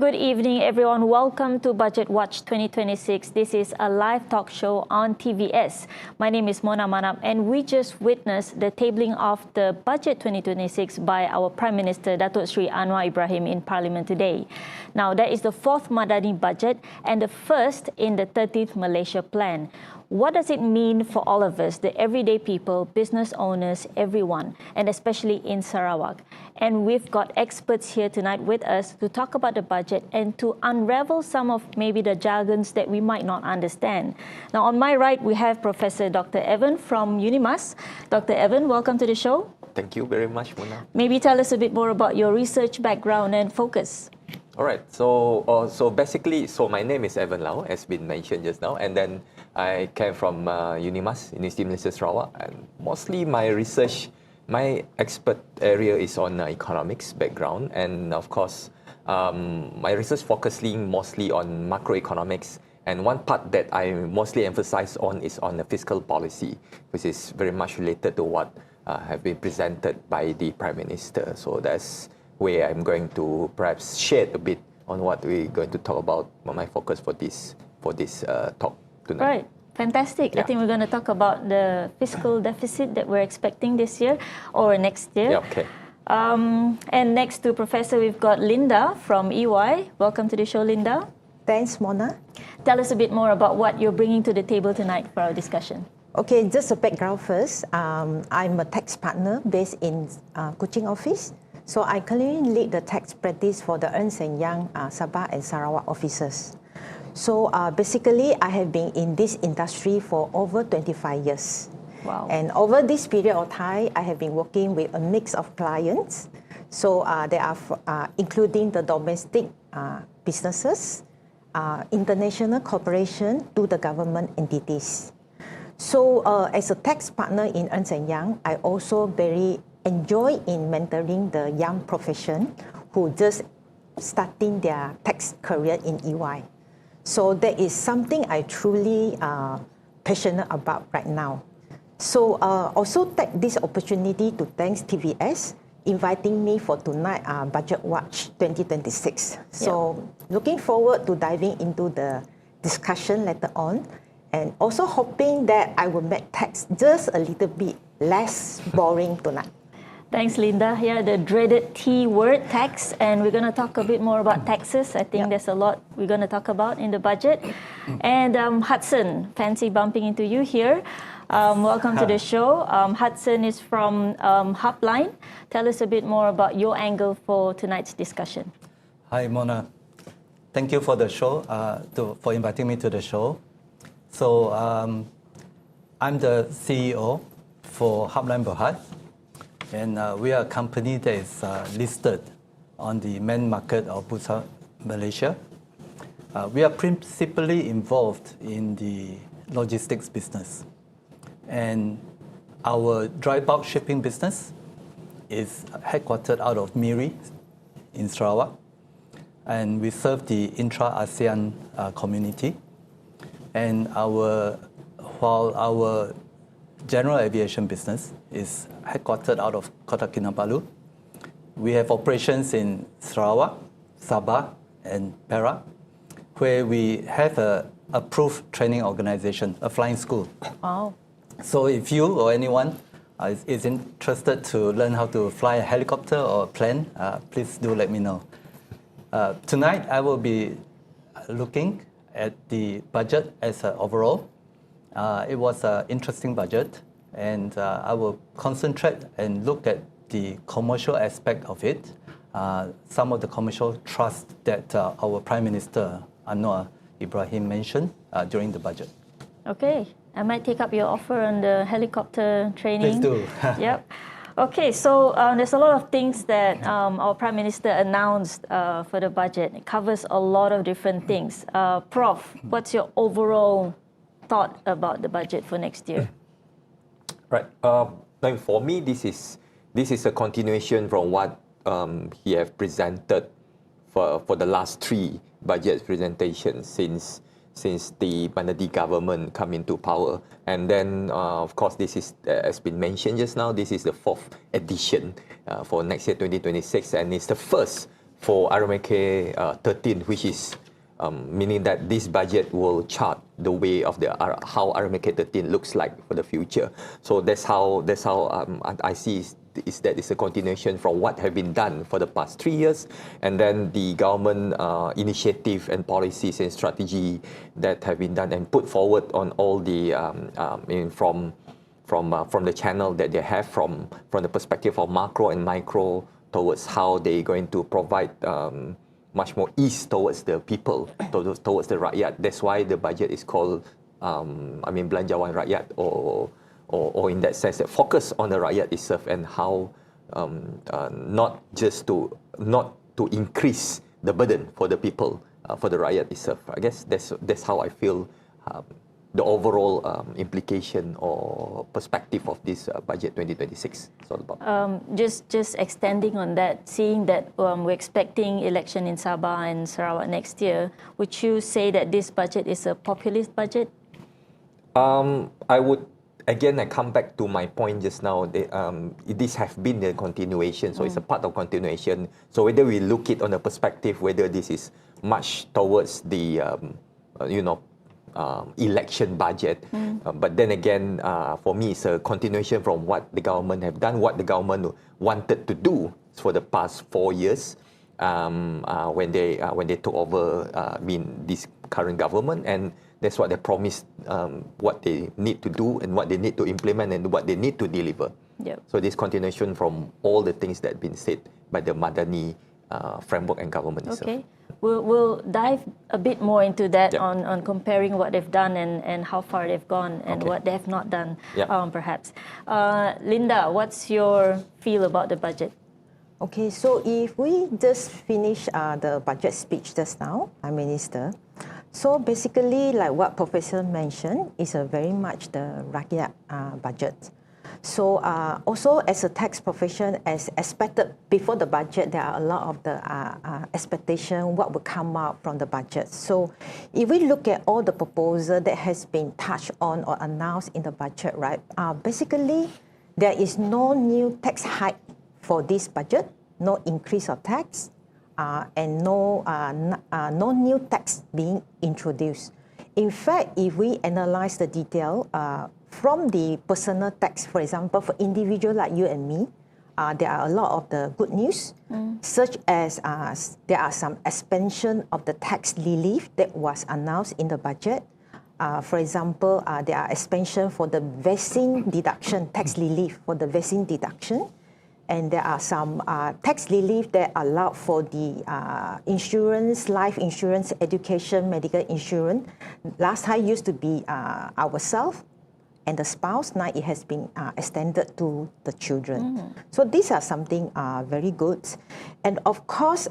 good evening, everyone. Welcome to Budget Watch 2026. This is a live talk show on TVS. My name is Mona Manap, and we just witnessed the tabling of the Budget 2026 by our Prime Minister, Datuk Sri Anwar Ibrahim, in Parliament today. Now, that is the 4th Madani budget and the first in the 13th Malaysia Plan. What does it mean for all of us, the everyday people, business owners, everyone, and especially in Sarawak? And we've got experts here tonight with us to talk about the budget and to unravel some of maybe the jargons that we might not understand. Now, on my right, we have Professor Dr. Evan from Unimas. Dr. Evan, welcome to the show. Thank you very much, Mona. Maybe tell us a bit more about your research background and focus. All right. So basically, my name is Evan Lau, as been mentioned just now, and then I came from Unimas, University of Malaysia Sarawak, and mostly my research, my expert area is on economics background, and of course, my research focusing mostly on macroeconomics, and one part that I mostly emphasize on is on the fiscal policy, which is very much related to what have been presented by the Prime Minister. So that's where I'm going to perhaps shed a bit on what we're going to talk about, my focus for this talk tonight. Right. Fantastic. Yeah. I think we're going to talk about the fiscal deficit that we're expecting this year or next year. Yeah, okay. And next to Professor, we've got Linda from EY. Welcome to the show, Linda. Thanks, Mona. Tell us a bit more about what you're bringing to the table tonight for our discussion. Okay, just a background first. I'm a tax partner based in Kuching office. So I currently lead the tax practice for the Ernst & Young Sabah and Sarawak offices. So basically, I have been in this industry for over 25 years. Wow. And over this period of time, I have been working with a mix of clients. So they are including the domestic businesses, international corporation to the government entities. So as a tax partner in Ernst & Young, I also very enjoy in mentoring the young profession who just starting their tax career in EY. So that is something I truly passionate about right now. So also take this opportunity to thank TVS inviting me for tonight Budget Watch 2026. So looking forward to diving into the discussion later on, and also hoping that I will make tax just a little bit less boring tonight. Thanks, Linda. Yeah, the dreaded T word, tax, and we're going to talk a bit more about taxes. I think there's a lot we're going to talk about in the budget. And Hudson, fancy bumping into you here. Welcome to the show. Hudson is from Hubline. Tell us a bit more about your angle for tonight's discussion. Hi, Mona. Thank you for the show, for inviting me to the show. So I'm the CEO for Hubline Berhad. And we are a company that is listed on the main market of Bursa Malaysia. We are principally involved in the logistics business. And our dry bulk shipping business is headquartered out of Miri in Sarawak. And we serve the intra-ASEAN community. And while our general aviation business is headquartered out of Kota Kinabalu. We have operations in Sarawak, Sabah, and Perak, where we have an approved training organization, a flying school. Wow. So if you or anyone is interested to learn how to fly a helicopter or a plane, please do let me know. Tonight, I will be looking at the budget as an overall. It was an interesting budget, and I will concentrate and look at the commercial aspect of it, some of the commercial trust that our Prime Minister, Anwar Ibrahim, mentioned during the budget. Okay, I might take up your offer on the helicopter training. Please do. Yep. Okay, so there's a lot of things that our Prime Minister announced for the budget. It covers a lot of different things. Prof, what's your overall thought about the budget for next year? Right. For me, this is a continuation from what he have presented for the last 3 budget presentations since the Manadi government come into power. And then, of course, this is, as been mentioned just now, this is the 4th edition for next year, 2026, and it's the first for RMK 13, which is meaning that this budget will chart the way of how RMK 13 looks like for the future. So that's how I see is that it's a continuation from what have been done for the past 3 years, and then the government initiative and policies and strategy that have been done and put forward on all the from the channel that they have from the perspective of macro and micro towards how they're going to provide much more ease towards the people, towards the rakyat. That's why the budget is called Belanjawan Rakyat, or in that sense that focus on the rakyat itself and how not to increase the burden for the people, for the rakyat itself. I guess that's how I feel the overall implication or perspective of this budget 2026 is all about. Just extending on that, seeing that we're expecting election in Sabah and Sarawak next year, would you say that this budget is a populist budget? I would, again, I come back to my point just now. This have been a continuation, so it's a part of continuation. So whether we look it on a perspective, whether this is much towards the, election budget, but then again, for me, it's a continuation from what the government have done, what the government wanted to do for the past 4 years, when they took over, this current government, and that's what they promised, what they need to do and what they need to implement and what they need to deliver. Yep. So this continuation from all the things that have been said by the Madani framework and government itself. Okay. We'll dive a bit more into that, Yep. on comparing what they've done and how far they've gone and what they have not done, Yep. perhaps. Linda, what's your feel about the budget? Okay, so if we just finish the budget speech just now, Prime Minister, so basically like what Professor mentioned, is a very much the rakyat budget. So also as a tax profession, as expected before the budget, there are a lot of the expectation what will come out from the budget. So if we look at all the proposal that has been touched on or announced in the budget, right? Basically, there is no new tax hike for this budget, no increase of tax, and no new tax being introduced. In fact, if we analyze the detail, from the personal tax, for example, for individuals like you and me, there are a lot of the good news, such as there are some expansion of the tax relief that was announced in the budget. For example, there are expansion for the vaccine deduction, tax relief for the vaccine deduction. And there are some tax relief that allowed for the insurance, life insurance, education, medical insurance. Last time used to be ourselves and the spouse. Now it has been extended to the children. So these are something very good. And of course,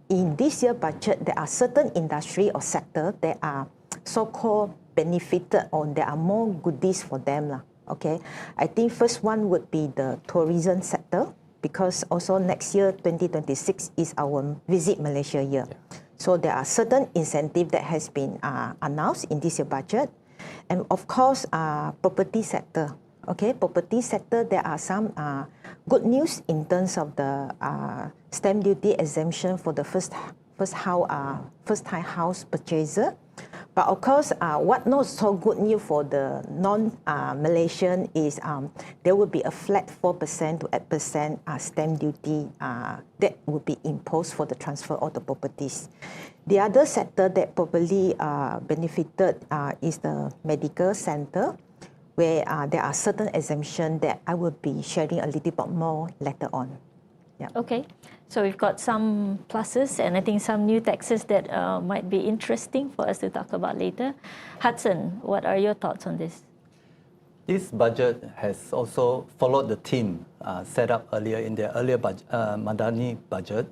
in this year budget, there are certain industry or sector that are so-called benefited, or there are more goodies for them. Okay, I think first one would be the tourism sector, because also next year, 2026, is our Visit Malaysia year. Yeah. So there are certain incentive that has been announced in this year budget. And of course, property sector. Okay, property sector, there are some good news in terms of the stamp duty exemption for the first-time house purchaser. But of course, what not so good news for the non-Malaysian is there will be a flat 4% to 8% stamp duty that will be imposed for the transfer of the properties. The other sector that probably benefited is the medical center, where there are certain exemptions that I will be sharing a little bit more later on. Yeah. Okay, so we've got some pluses and I think some new taxes that might be interesting for us to talk about later. Hudson, what are your thoughts on this? This budget has also followed the theme set up earlier in the earlier Madani budget,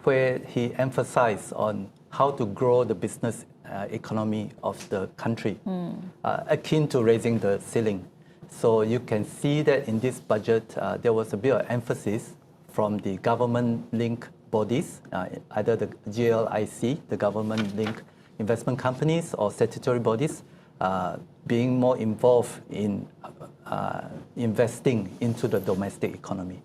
where he emphasized on how to grow the business economy of the country, akin to raising the ceiling. So you can see that in this budget, there was a bit of emphasis from the government-linked bodies, either the GLIC, the government-linked investment companies, or statutory bodies, being more involved in investing into the domestic economy.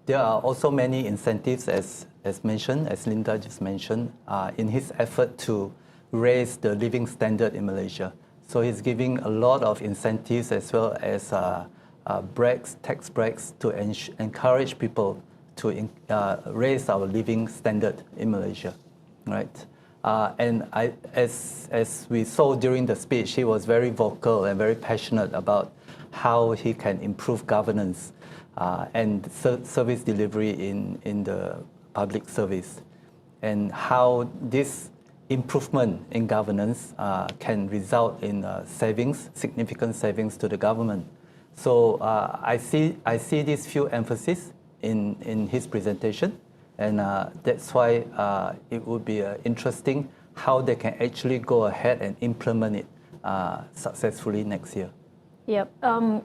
There are also many incentives, as as mentioned, as Linda just mentioned, in his effort to raise the living standard in Malaysia. So he's giving a lot of incentives as well as tax breaks to encourage people to raise our living standard in Malaysia, right? And as we saw during the speech, he was very vocal and very passionate about how he can improve governance and service delivery in the public service, and how this improvement in governance can result in significant savings to the government. So I see these few emphases in his presentation, and that's why it would be interesting how they can actually go ahead and implement it successfully next year. Yep,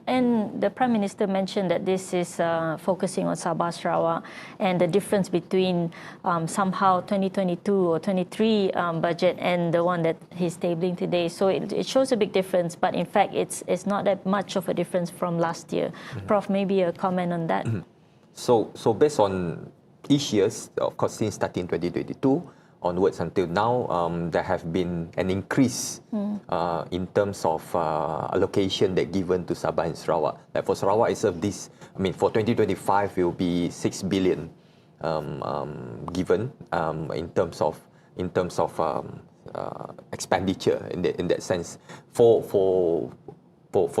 and the Prime Minister mentioned that this is focusing on Sabah Sarawak, and the difference between somehow 2022 or 23 budget and the one that he's tabling today. So it shows a big difference, but in fact it's not that much of a difference from last year. Prof, maybe a comment on that? So based on each years, of course, since starting 2022 onwards until now, there have been an increase in terms of allocation that given to Sabah and Sarawak. Like for Sarawak itself, for 2025, it will be 6 billion given in terms of expenditure in that sense for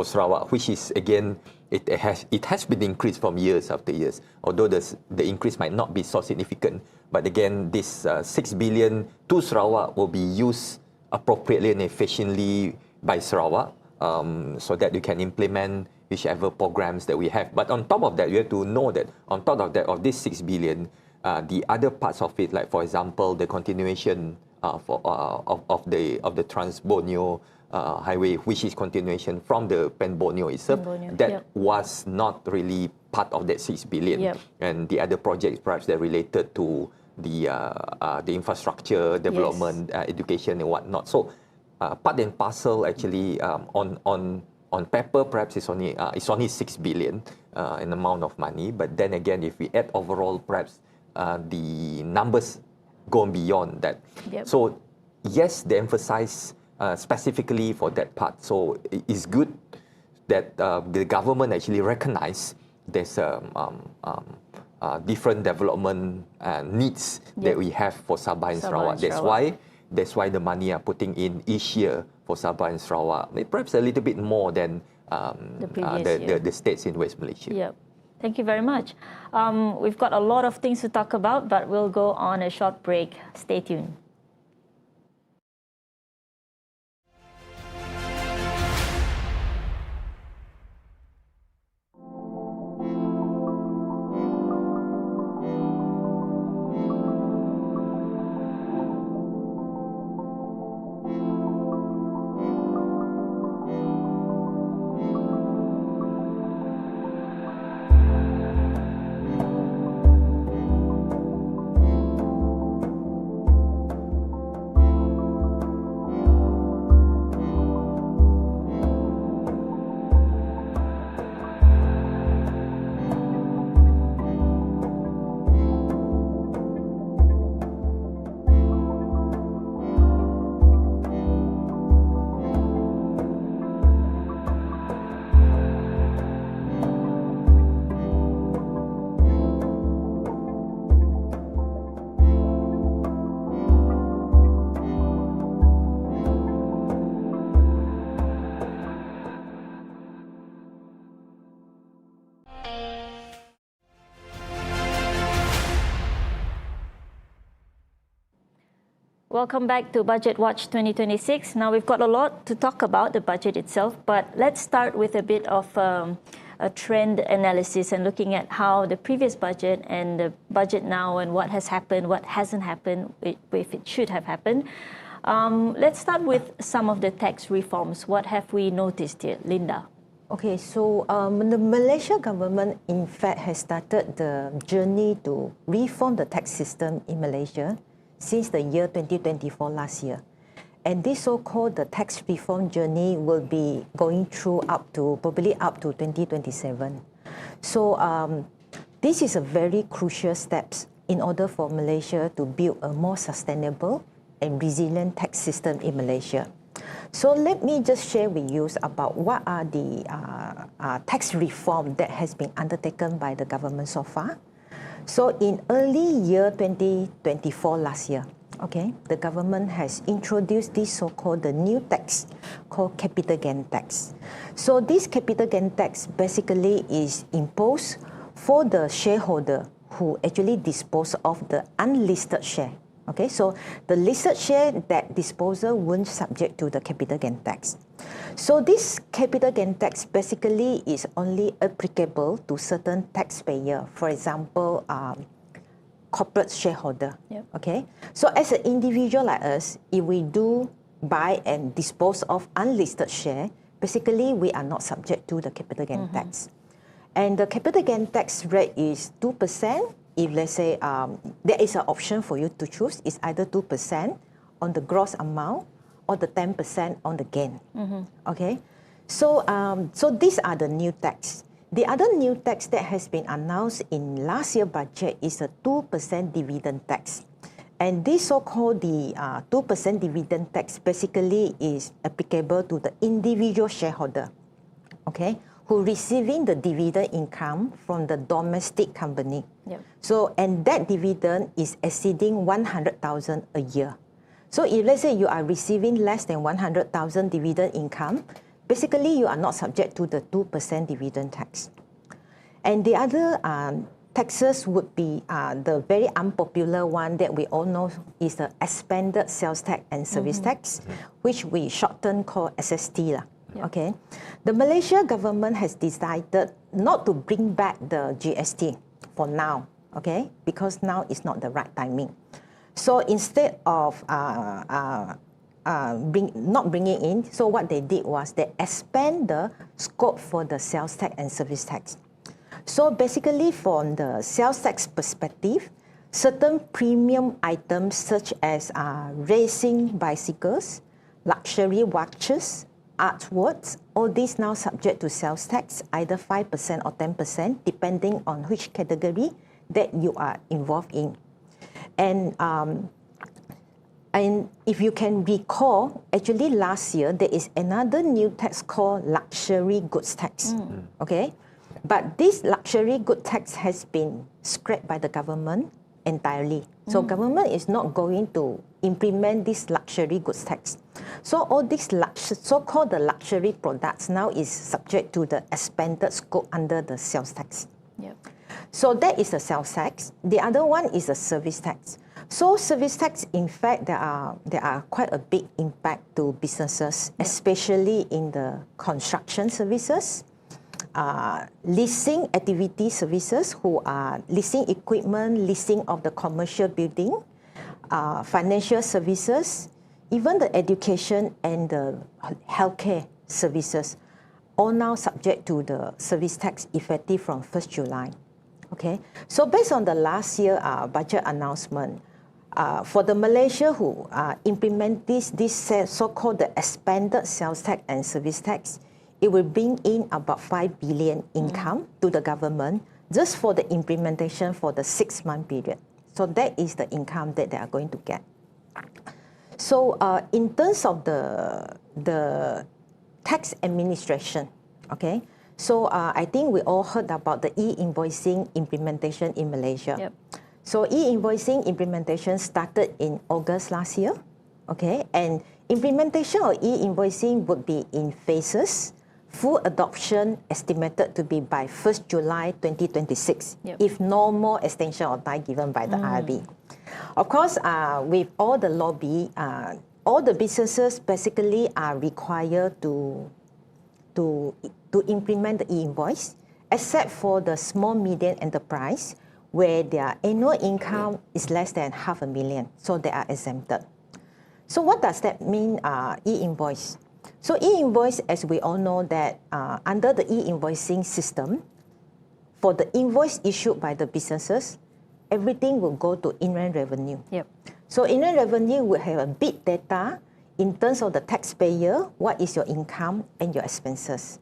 Sarawak, which is again. It has been increased from years after years, although the increase might not be so significant. But again, this 6 billion to Sarawak will be used appropriately and efficiently by Sarawak, so that you can implement whichever programs that we have. But on top of that, you have to know that on top of that, of this 6 billion, the other parts of it, like for example, the continuation of the Trans-Borneo highway, which is continuation from the Pen-Borneo itself, was not really part of that 6 billion. And the other projects perhaps that related to the infrastructure development, education and whatnot. So part and parcel actually on paper perhaps it's only 6 billion in amount of money, but then again if we add overall perhaps the numbers go beyond that. So yes, they emphasize specifically for that part. So it's good that the government actually recognize there's different development needs that we have for Sabah and Sarawak. That's why the money are putting in each year for Sabah and Sarawak, perhaps a little bit more than the states in West Malaysia. Yep. Thank you very much. We've got a lot of things to talk about, but we'll go on a short break. Stay tuned. Welcome back to Budget Watch 2026. Now we've got a lot to talk about the budget itself, but let's start with a bit of a trend analysis and looking at how the previous budget and the budget now and what has happened, what hasn't happened, if it should have happened. Let's start with some of the tax reforms. What have we noticed here, Linda? Okay, so the Malaysia government in fact has started the journey to reform the tax system in Malaysia since the year 2024 last year. And this so-called the tax reform journey will be going through probably up to 2027. So this is a very crucial steps in order for Malaysia to build a more sustainable and resilient tax system in Malaysia. So let me just share with you about what are the tax reform that has been undertaken by the government so far. So in early year 2024 last year, okay, the government has introduced this so-called the new tax called capital gain tax. So this capital gain tax basically is imposed for the shareholder who actually dispose of the unlisted share. Okay, so the listed share that disposal won't subject to the capital gain tax. So this capital gain tax basically is only applicable to certain taxpayer. For example, corporate shareholder. Yep. Okay, so as an individual like us, if we do buy and dispose of unlisted share, basically we are not subject to the capital gain tax. And the capital gain tax rate is 2%. If let's say there is an option for you to choose, it's either 2% on the gross amount or the 10% on the gain. Okay, so so these are the new tax. The other new tax that has been announced in last year's budget is a 2% dividend tax. And this so-called the 2% dividend tax basically is applicable to the individual shareholder, okay, who receiving the dividend income from the domestic company. Yep. So, and that dividend is exceeding 100,000 a year. So if let's say you are receiving less than 100,000 dividend income, basically you are not subject to the 2% dividend tax. And the other taxes would be the very unpopular one that we all know is the expanded sales tax and service tax, which we shorten call SST. Yep. Okay, the Malaysia government has decided not to bring back the GST for now, okay, because now is not the right timing. So instead of not bringing in, so what they did was they expand the scope for the sales tax and service tax. So basically from the sales tax perspective, certain premium items such as racing bicycles, luxury watches, artworks, all these now subject to sales tax, either 5% or 10%, depending on which category that you are involved in. And if you can recall, actually last year, there is another new tax called luxury goods tax, okay? But this luxury good tax has been scrapped by the government entirely. So government is not going to implement this luxury goods tax. So all these so-called the luxury products now is subject to the expanded scope under the sales tax. Yep. So that is the sales tax. The other one is the service tax. So service tax, in fact, there are quite a big impact to businesses, especially in the construction services, leasing activity services, who are leasing equipment, leasing of the commercial building, financial services, even the education and the healthcare services, all now subject to the service tax effective from 1st July. Okay, so based on the last year budget announcement, for the Malaysia who implement this so-called the expanded sales tax and service tax, it will bring in about 5 billion income to the government just for the implementation for the 6-month period. So that is the income that they are going to get. So in terms of the tax administration, okay, so I think we all heard about the e-invoicing implementation in Malaysia. Yep. So e-invoicing implementation started in August last year, okay, and implementation of e-invoicing would be in phases. Full adoption estimated to be by 1st July 2026, if no more extension of time given by the IRB. Of course, with all the lobby, all the businesses basically are required to implement the e-invoice, except for the small medium enterprise, where their annual income is less than $500,000, so they are exempted. So what does that mean, e-invoice? So e-invoice, as we all know that under the e-invoicing system, for the invoice issued by the businesses, everything will go to inland revenue. Yep. So inland revenue will have a big data in terms of the taxpayer, what is your income and your expenses.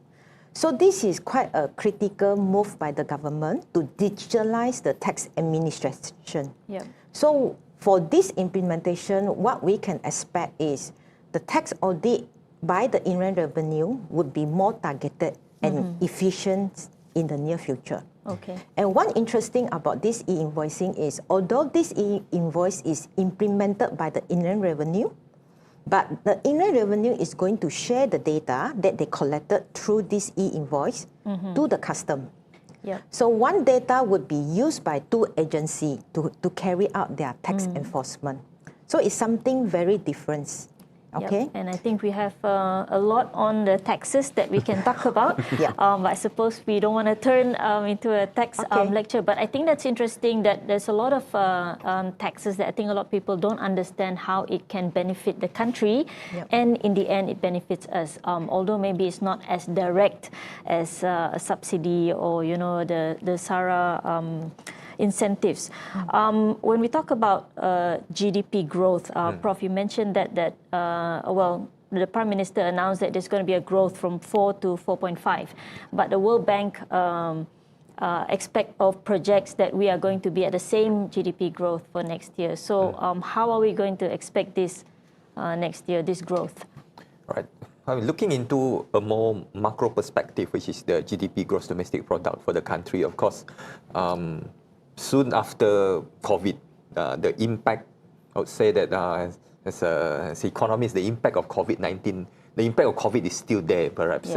So this is quite a critical move by the government to digitalize the tax administration. Yep. So for this implementation, what we can expect is the tax audit by the Inland Revenue would be more targeted and efficient in the near future. Okay. And one interesting about this e-invoicing is, although this e-invoice is implemented by the Inland Revenue, but the Inland Revenue is going to share the data that they collected through this e-invoice to the custom. Yeah. So one data would be used by two agencies to carry out their tax enforcement. So it's something very different. Okay. Yep. And I think we have a lot on the taxes that we can talk about. Yeah. But I suppose we don't want to turn into a tax Okay. lecture. But I think that's interesting that there's a lot of taxes that I think a lot of people don't understand how it can benefit the country. Yep. And in the end, it benefits us. Although maybe it's not as direct as a subsidy or, you know, the SARA incentives. When we talk about GDP growth, Prof, you mentioned that well, the Prime Minister announced that there's going to be a growth from 4 to 4.5, but the World Bank expect of projects that we are going to be at the same GDP growth for next year. So how are we going to expect this next year, this growth? Right. Looking into a more macro perspective, which is the GDP, gross domestic product for the country, of course, soon after COVID, the impact, I would say that as economists, the impact of COVID-19, the impact of COVID is still there. Perhaps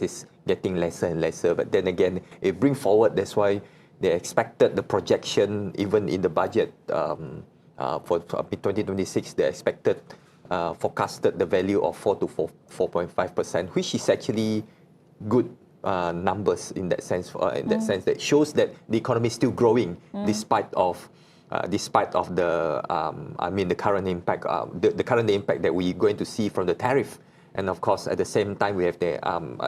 it's getting lesser and lesser. But then again, it brings forward. That's why they expected the projection, even in the budget for 2026, they expected forecasted the value of 4 to 4.5%, which is actually good numbers in that sense. That shows that the economy is still growing despite of the the current impact, the current impact that we're going to see from the tariff, and of course at the same time we have the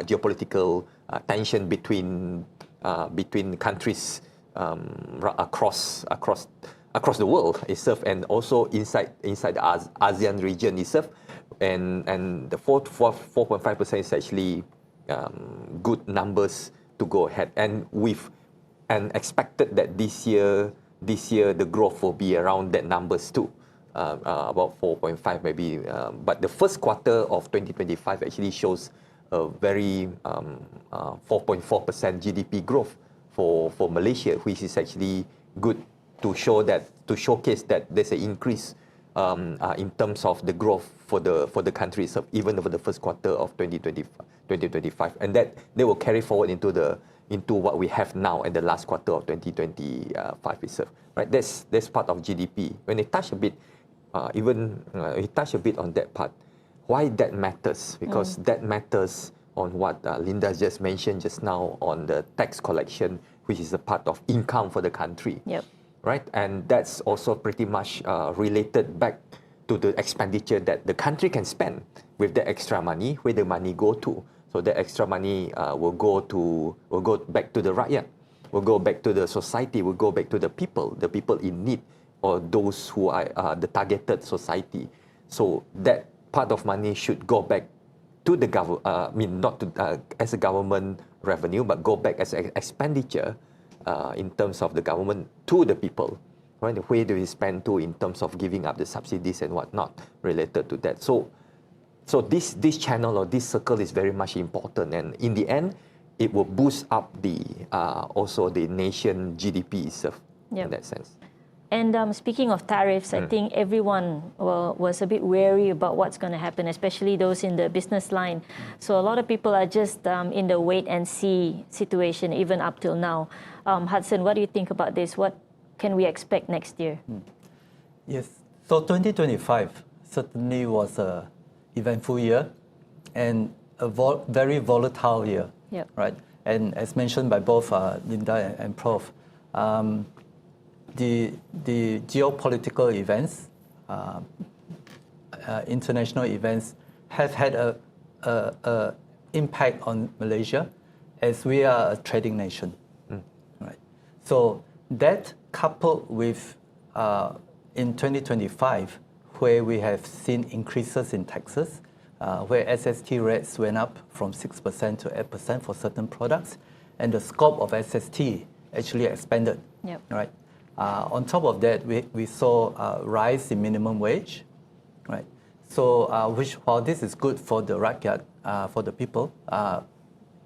geopolitical tension between countries across the world itself, and also inside the ASEAN region itself, and the 4.5% is actually good numbers to go ahead, and expected that this year the growth will be around that numbers too, about 4.5 maybe. But the first quarter of 2025 actually shows a very 4.4% GDP growth for Malaysia, which is actually good to showcase that there's an increase in terms of the growth for the country itself, even over the first quarter of 2025, and that they will carry forward into what we have now in the last quarter of 2025 itself, right? That's part of GDP. When they touch a bit, on that part, why that matters? Because that matters on what Linda just mentioned just now on the tax collection, which is a part of income for the country. Yep. Right, and that's also pretty much related back to the expenditure that the country can spend with the extra money. Where the money go to? So the extra money will go back to the rakyat, will go back to the society, will go back to the people in need, or those who are the targeted society. So that part of money should go back to the government. Not to, as a government revenue, but go back as an expenditure. In terms of the government to the people, right? Where do we spend to in terms of giving up the subsidies and whatnot related to that? So this channel or this circle is very much important, and in the end, it will boost up also the nation GDP itself in that sense. And speaking of tariffs, I think everyone was a bit wary about what's going to happen, especially those in the business line. So a lot of people are just in the wait and see situation even up till now. Hudson, what do you think about this? What can we expect next year? Yes, so 2025 certainly was an eventful year and a very volatile year, right? And as mentioned by both Linda and Prof, the geopolitical events, international events, have had a impact on Malaysia, as we are a trading nation, right? So that coupled with in 2025, where we have seen increases in taxes, where SST rates went up from 6% to 8% for certain products, and the scope of SST actually expanded. Yep. Right. On top of that, we saw a rise in minimum wage. Right. So, which while this is good for the rakyat, for the people,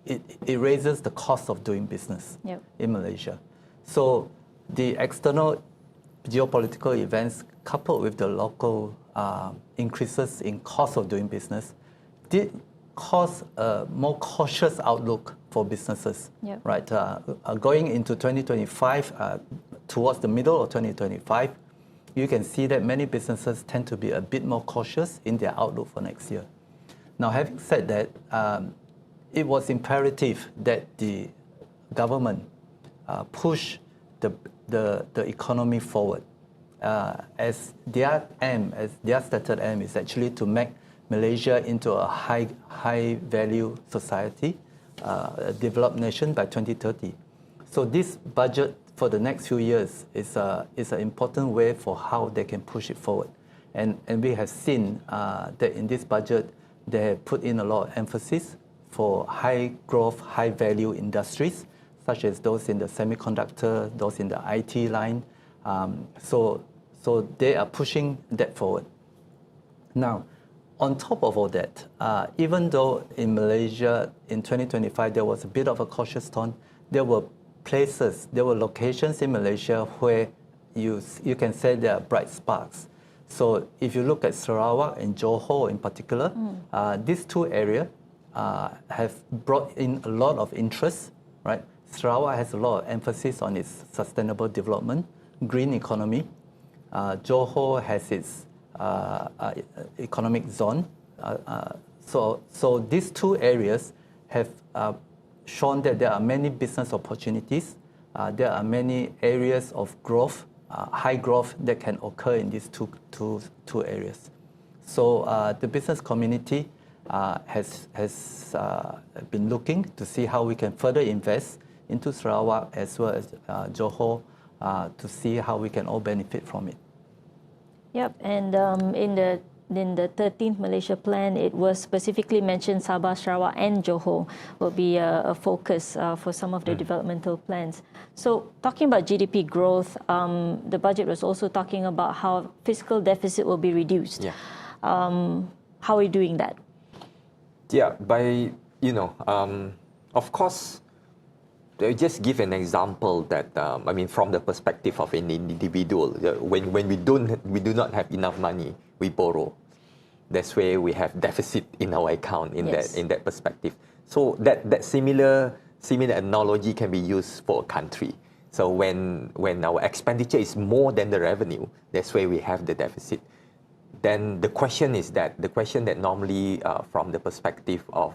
it raises the cost of doing business in Malaysia. So the external geopolitical events coupled with the local increases in cost of doing business did cause a more cautious outlook for businesses. Right. Going into 2025, towards the middle of 2025, you can see that many businesses tend to be a bit more cautious in their outlook for next year. Now, having said that, it was imperative that the government push the economy forward, as their stated aim is actually to make Malaysia into a high value society, a developed nation by 2030. So this budget for the next few years is an important way for how they can push it forward. And we have seen that in this budget, they have put in a lot of emphasis for high growth, high value industries, such as those in the semiconductor, those in the IT line. So they are pushing that forward. Now, on top of all that, even though in Malaysia in 2025 there was a bit of a cautious tone, there were places, there were locations in Malaysia where you can say there are bright sparks. So if you look at Sarawak and Johor in particular, these two areas have brought in a lot of interest, right? Sarawak has a lot of emphasis on its sustainable development, green economy. Johor has its economic zone. So these two areas have shown that there are many business opportunities. There are many areas of growth, high growth that can occur in these two areas. So the business community has been looking to see how we can further invest into Sarawak as well as Johor to see how we can all benefit from it. Yep, and in the 13th Malaysia Plan, it was specifically mentioned Sabah, Sarawak and Johor will be a focus for some of the developmental plans. So talking about GDP growth, the budget was also talking about how fiscal deficit will be reduced. Yeah. How are we doing that? Yeah, by, of course, I just give an example that, from the perspective of an individual, when we do not have enough money, we borrow. That's where we have deficit in our account in that perspective. So that similar analogy can be used for a country. So when our expenditure is more than the revenue, that's where we have the deficit. Then the question that normally from the perspective of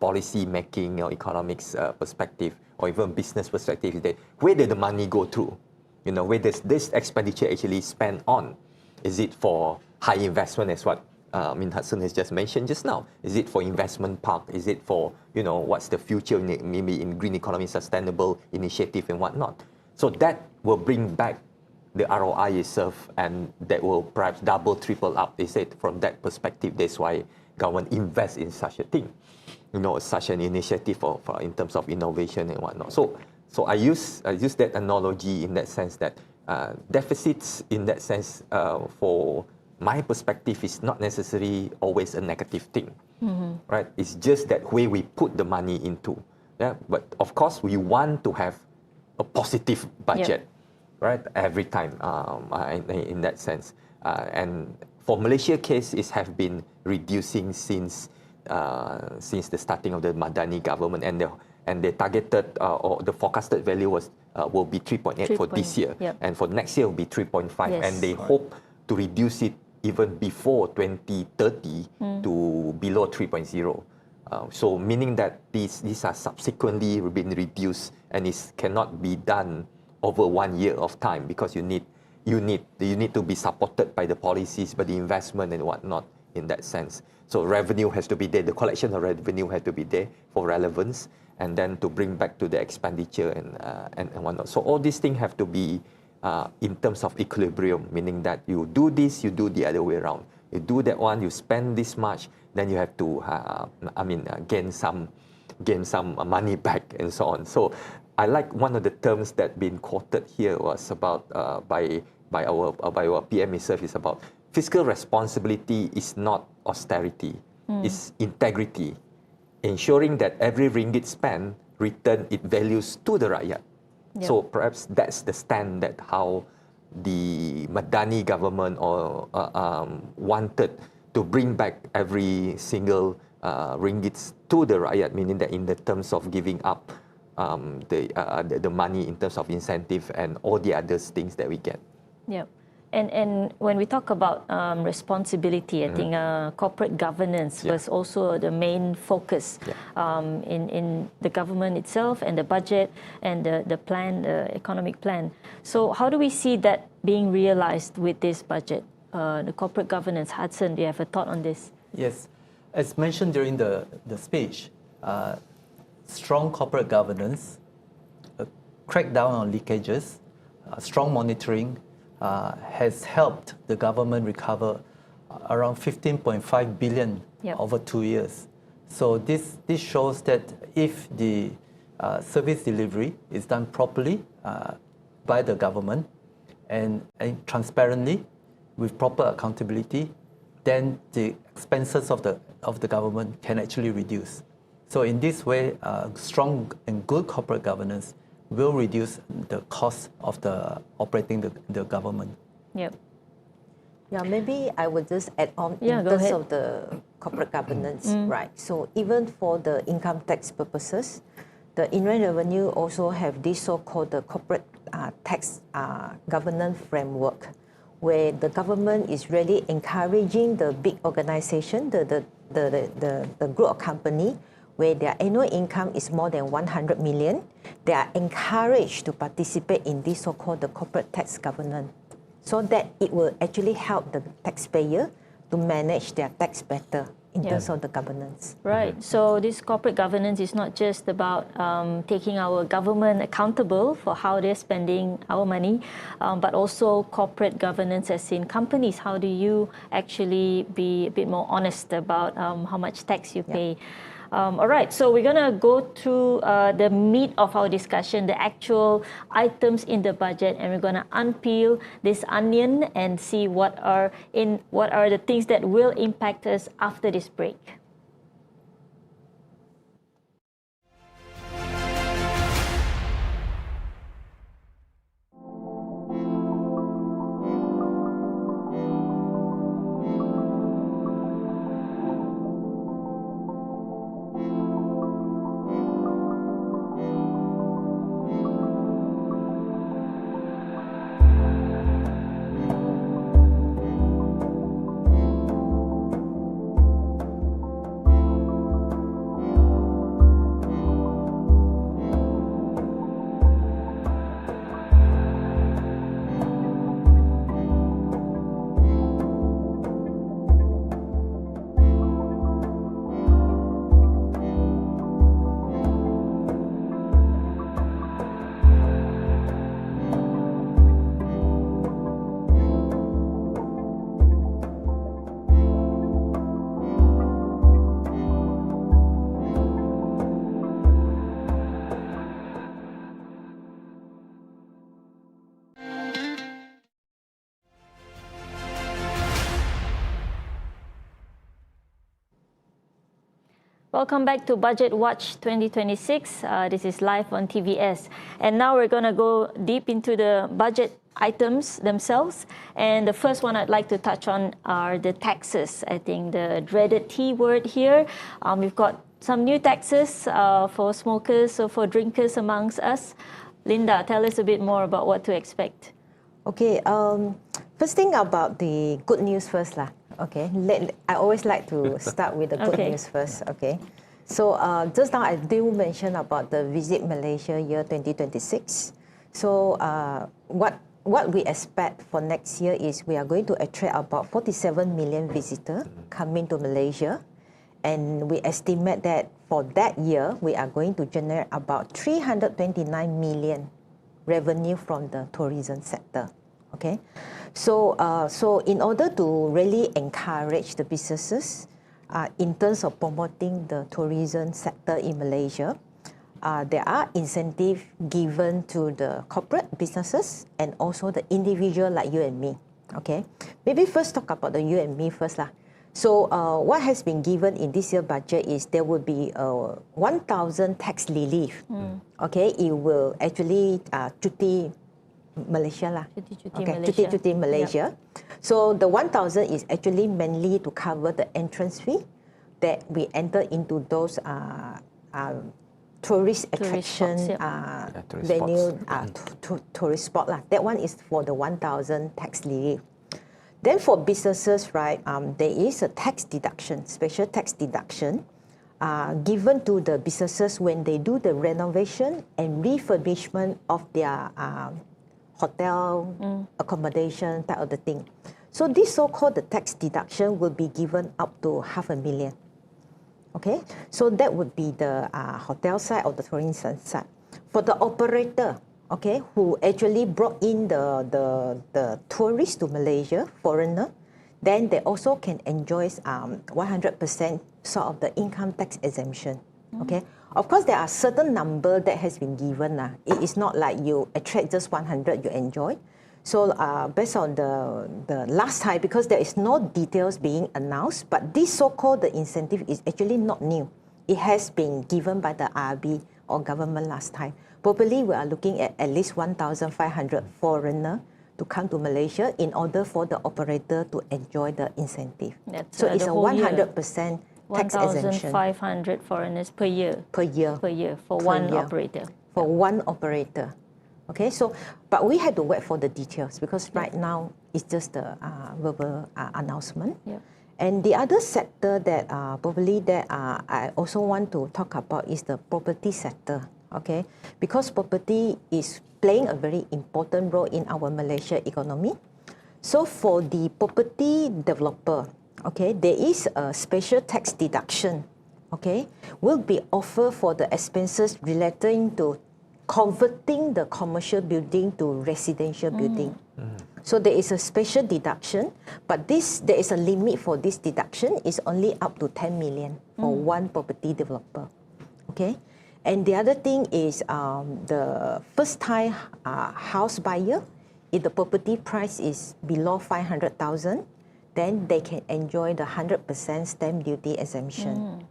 policy making or economics perspective or even business perspective is that where did the money go through? Where does this expenditure actually spend on? Is it for high investment as what Min Hudson has just mentioned just now? Is it for investment park? Is it for, what's the future maybe in green economy, sustainable initiative and whatnot? So that will bring back the ROI itself and that will perhaps double, triple up. They said from that perspective, that's why government invests in such a thing, such an initiative for in terms of innovation and whatnot. So I use that analogy in that sense that deficits in that sense for my perspective is not necessarily always a negative thing, right? It's just that where we put the money into. Yeah, but of course we want to have a positive budget, right? Every time in that sense. And for Malaysia case, it have been reducing since the starting of the Madani government, and the targeted or the forecasted value will be 3.8 for this year, and for next year will be 3.5, and they hope to reduce it even before 2030 to below 3.0. So meaning that these are subsequently been reduced, and it cannot be done over 1 year of time because you need to be supported by the policies, by the investment and whatnot in that sense. So revenue has to be there, the collection of revenue has to be there for relevance, and then to bring back to the expenditure and whatnot. So all these things have to be in terms of equilibrium, meaning that you do this, you do the other way around. You do that one, you spend this much, then you have to, gain some money back and so on. So I like one of the terms that been quoted here was about by our PM itself is about fiscal responsibility is not austerity, it's integrity, ensuring that every ringgit spent return its values to the rakyat. Yep. So perhaps that's the stand that how the Madani government wanted to bring back every single ringgits to the rakyat, meaning that in the terms of giving up the money in terms of incentive and all the other things that we get. Yeah. And when we talk about responsibility, I think corporate governance was also the main focus in the government itself and the budget and the plan, the economic plan. So how do we see that being realized with this budget? The corporate governance. Hudson, do you have a thought on this? Yes. As mentioned during the speech, strong corporate governance, a crackdown on leakages, strong monitoring, has helped the government recover around 15.5 billion over 2 years. So this shows that if the service delivery is done properly by the government and transparently with proper accountability, then the expenses of the government can actually reduce. So in this way, strong and good corporate governance will reduce the cost of the operating the government. Yep. Yeah, maybe I would just add on Yeah, in go terms ahead. of the corporate governance, right? So even for the income tax purposes, the Inland Revenue also have this so-called the corporate tax governance framework, where the government is really encouraging the big organization, the group of company, where their annual income is more than 100 million, they are encouraged to participate in this so-called the corporate tax governance, so that it will actually help the taxpayer to manage their tax better in terms of the governance. Right. So this corporate governance is not just about taking our government accountable for how they're spending our money, but also corporate governance as in companies. How do you actually be a bit more honest about how much tax you pay? All right, so we're going to go through the meat of our discussion, the actual items in the budget, and we're going to unpeel this onion and see what are the things that will impact us after this break. Welcome back to Budget Watch 2026. This is live on TVS. And now we're going to go deep into the budget items themselves. And the first one I'd like to touch on are the taxes. I think the dreaded T word here. We've got some new taxes for smokers or for drinkers amongst us. Linda, tell us a bit more about what to expect. Okay, first thing about the good news first lah. Okay, I always like to start with the good news first. Okay, so just now I do mention about the Visit Malaysia year 2026. So what we expect for next year is we are going to attract about 47 million visitors coming to Malaysia, and we estimate that for that year we are going to generate about 329 million revenue from the tourism sector. Okay, so in order to really encourage the businesses in terms of promoting the tourism sector in Malaysia, there are incentives given to the corporate businesses and also the individual like you and me. Okay, maybe first talk about the you and me first lah. So what has been given in this year budget is there will be 1,000 tax relief. Okay, it will actually cuti Malaysia lah. Cuti Malaysia. Yep. So the 1,000 is actually mainly to cover the entrance fee that we enter into those tourist attraction tourist venue, spots. Tourist spot lah. That one is for the 1,000 tax relief. Then for businesses, right, there is a tax deduction, special tax deduction, given to the businesses when they do the renovation and refurbishment of their hotel accommodation, type of the thing. So this so-called the tax deduction will be given up to 500,000. Okay, so that would be the hotel side or the tourism side. For the operator, okay, who actually brought in the tourists to Malaysia, foreigner, then they also can enjoy 100% sort of the income tax exemption. Okay, of course there are certain number that has been given. It is not like you attract just 100, you enjoy. So based on the last time, because there is no details being announced, but this so-called the incentive is actually not new. It has been given by the RB or government last time. Probably we are looking at least 1,500 foreigner to come to Malaysia in order for the operator to enjoy the incentive. So it's a 100% tax exemption. 1,500 foreigners per year. Per year. Per year for one operator. For one operator. Okay, so, but we had to wait for the details because right now it's just the verbal announcement. Yep. And the other sector that probably that I also want to talk about is the property sector. Okay, because property is playing a very important role in our Malaysia economy. So for the property developer, okay, there is a special tax deduction. Okay, will be offered for the expenses relating to converting the commercial building to residential building. So there is a special deduction, but there is a limit for this deduction. It's only up to 10 million for one property developer. Okay, and the other thing is the first-time house buyer, if the property price is below 500,000, then they can enjoy the 100% stamp duty exemption.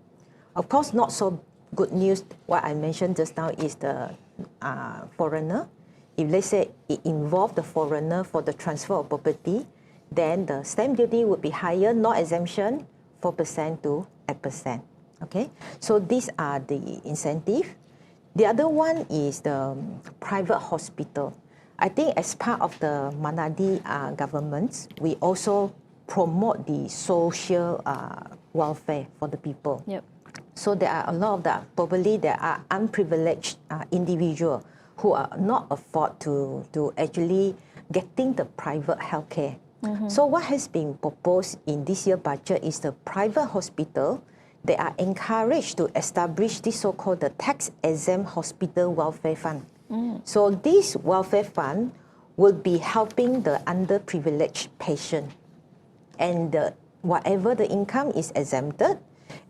Of course, not so good news. What I mentioned just now is the foreigner. If let's say it involves the foreigner for the transfer of property, then the stamp duty would be higher, no exemption, 4% to 8%. Okay, so these are the incentive. The other one is the private hospital. I think as part of the Manadi government, we also promote the social welfare for the people. Yep. So there are a lot of that. Probably there are unprivileged individuals who are not afford to actually getting the private healthcare. So what has been proposed in this year budget is the private hospital. They are encouraged to establish this so-called the tax-exempt hospital welfare fund. So this welfare fund will be helping the underprivileged patient, and whatever the income is exempted.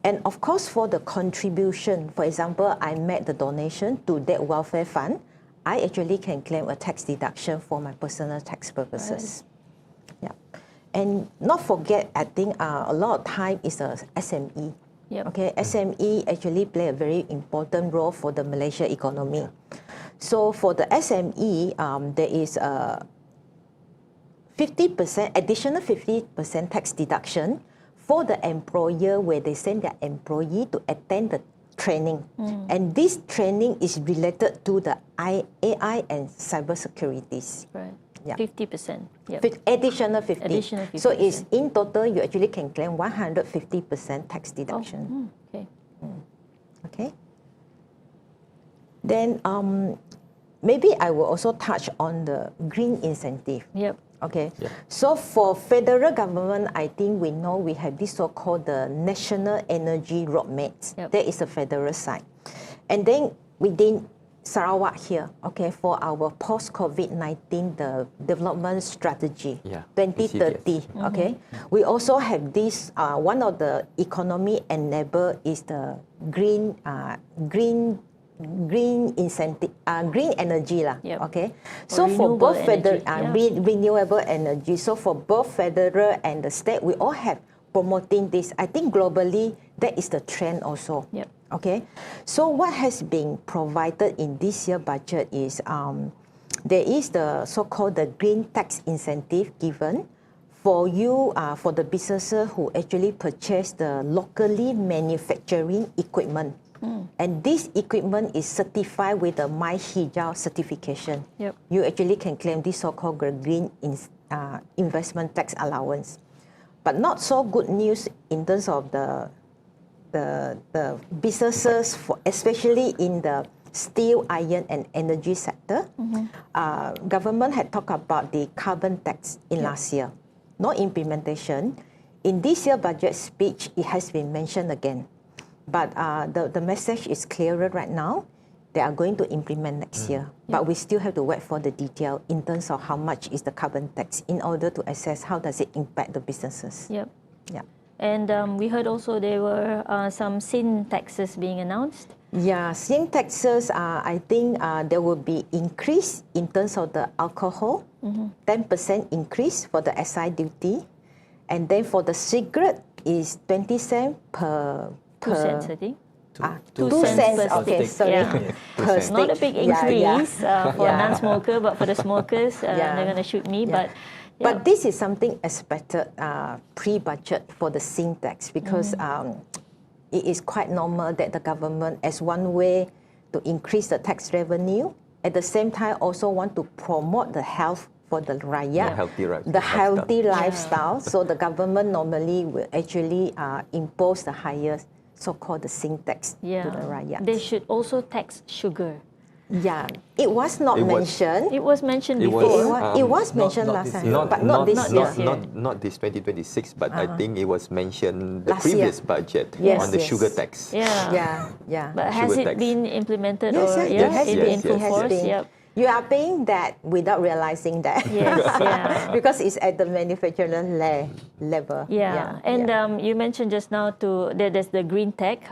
And of course, for the contribution, for example, I made the donation to that welfare fund, I actually can claim a tax deduction for my personal tax purposes. Right. Yeah, and not forget, I think a lot of time is the SME. Yep. Okay, SME actually play a very important role for the Malaysia economy. So for the SME, there is a 50%, additional 50% tax deduction for the employer where they send their employee to attend the training. And this training is related to the AI and cyber securities. Right. Yeah. 50%. Yep. Additional 50. Additional 50%. So it's in total, you actually can claim 150% tax deduction. Okay. Okay. Then maybe I will also touch on the green incentive. Yep. Okay. Yeah. So for federal government, I think we know we have this so-called the National Energy Roadmap. Yep. That is the federal side. And then within Sarawak here, okay, for our post-COVID-19 the development strategy, 2030, okay. We also have this, one of the economy enabler is the green incentive, green energy lah, okay. So for both federal, renewable energy, so for both federal and the state, we all have promoting this. I think globally, that is the trend also. Okay, so what has been provided in this year budget is there is the so-called the green tax incentive given for you for the businesses who actually purchase the locally manufacturing equipment. And this equipment is certified with the My Hijau certification. You actually can claim this so-called green investment tax allowance. But not so good news in terms of the businesses, especially in the steel, iron, and energy sector. Government had talked about the carbon tax in last year. No implementation. In this year budget speech, it has been mentioned again. But the message is clearer right now. They are going to implement next year. But we still have to wait for the detail in terms of how much is the carbon tax in order to assess how does it impact the businesses. And we heard also there were some sin taxes being announced. Sin taxes, I think there will be increase in terms of the alcohol, 10% increase for the SI duty. And then for the cigarette is 20 cents per... 2 cents, I think. 2 cents, okay, sorry. Per stick. Not a big increase for non-smoker, but for the smokers, they're going to shoot me. But this is something expected pre-budget for the sin tax because it is quite normal that the government, as one way to increase the tax revenue, at the same time also want to promote the health for the rakyat, the healthy lifestyle. So the government normally will actually impose the highest so-called the sin tax to the rakyat. They should also tax sugar. It was not mentioned. It was mentioned before. It was mentioned last time, but not this year. Not this 2026, but I think it was mentioned the previous budget on the sugar tax. But has it been implemented or it has been in full force? You are paying that without realizing that. Because it's at the manufacturer level. And you mentioned just now there's the green tech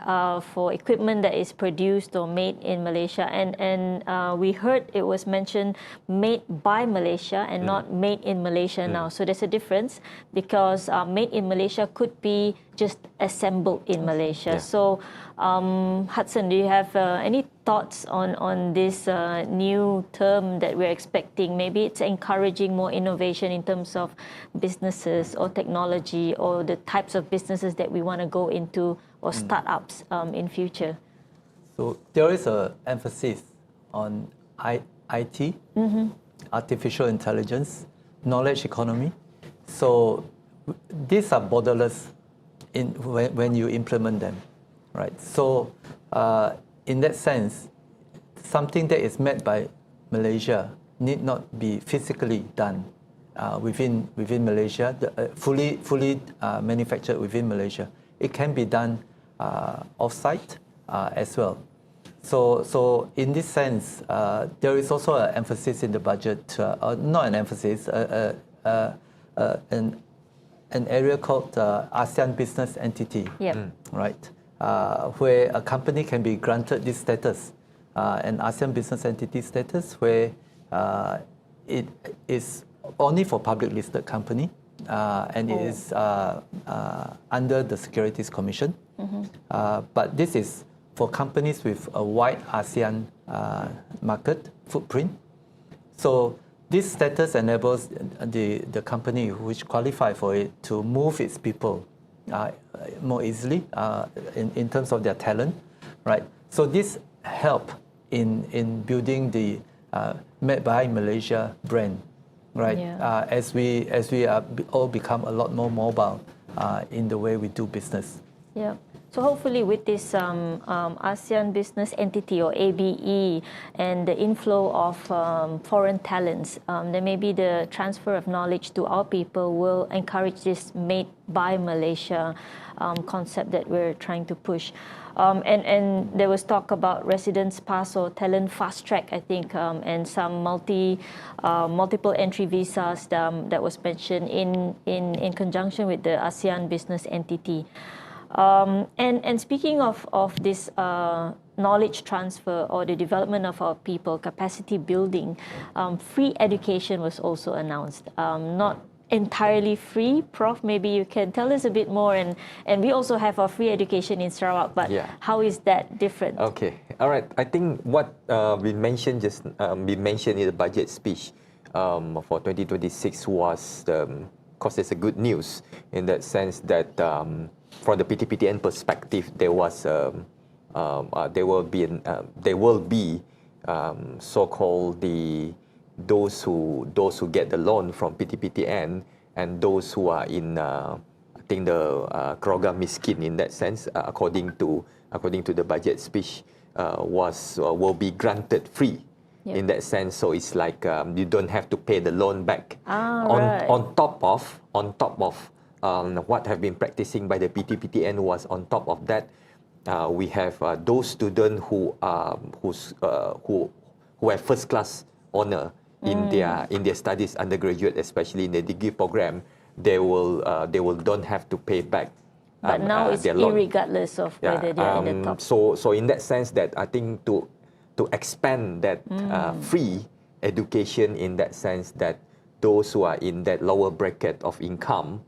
for equipment that is produced or made in Malaysia. And we heard it was mentioned made by Malaysia and not made in Malaysia now. So there's a difference because made in Malaysia could be just assembled in Malaysia. So Hudson, do you have any thoughts on this new term that we're expecting? Maybe it's encouraging more innovation in terms of businesses or technology or the types of businesses that we want to go into or startups in future. So there is an emphasis on IT, artificial intelligence, knowledge economy. So these are borderless when you implement them, right? So in that sense, something that is made by Malaysia need not be physically done within Malaysia, fully manufactured within Malaysia. It can be done off-site as well. So in this sense, there is also an emphasis in the budget, not an emphasis, an area called ASEAN Business Entity, right? Where a company can be granted this status, an ASEAN Business Entity status, where it is only for public listed company, and it is under the Securities Commission. But this is for companies with a wide ASEAN market footprint. So this status enables the company which qualify for it to move its people more easily in terms of their talent, right? So this help in building the Made by Malaysia brand, right? As we all become a lot more mobile in the way we do business. So hopefully with this ASEAN Business Entity or ABE and the inflow of foreign talents, then maybe the transfer of knowledge to our people will encourage this made by Malaysia concept that we're trying to push. And there was talk about residence pass or talent fast track, I think, and some multiple entry visas that was mentioned in conjunction with the ASEAN business entity. And speaking of this knowledge transfer or the development of our people, capacity building, free education was also announced. Not entirely free. Prof, maybe you can tell us a bit more. And we also have our free education in Sarawak, but how is that different? Okay, all right. I think what we mentioned in the budget speech for 2026 was, of course, there's a good news in that sense that from the PTPTN perspective, there will be so-called those who get the loan from PTPTN and those who are in I think the keluarga miskin in that sense, according to the budget speech, will be granted free. Yep. In that sense, so it's like you don't have to pay the loan back. On top of what have been practicing by the PTPTN was on top of that, we have those students who have first class honor in their studies, undergraduate, especially in the degree program. They don't have to pay back. But now it's irregardless of whether they are in the top. So in that sense, that I think to expand that free education in that sense, that those who are in that lower bracket of income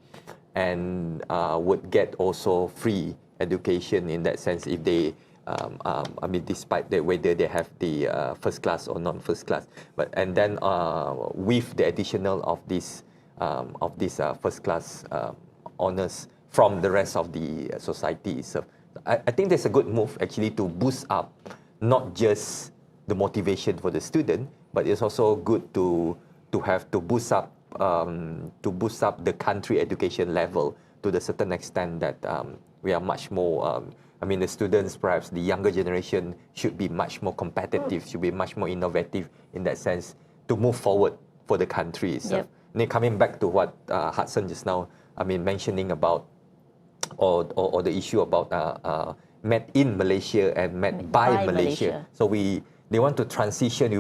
and would get also free education in that sense if they I mean, despite that whether they have the first class or non-first class, but and then with the additional of this first class honors from the rest of the society itself. I think that's a good move actually to boost up not just the motivation for the student, but it's also good to boost up the country education level to the certain extent that we are much more. I mean, the students, perhaps the younger generation, should be much more competitive, should be much more innovative in that sense to move forward for the country itself. Yep. And then coming back to what Hudson just now, I mean, mentioning about or the issue about met in Malaysia and met by Malaysia. So we want to transition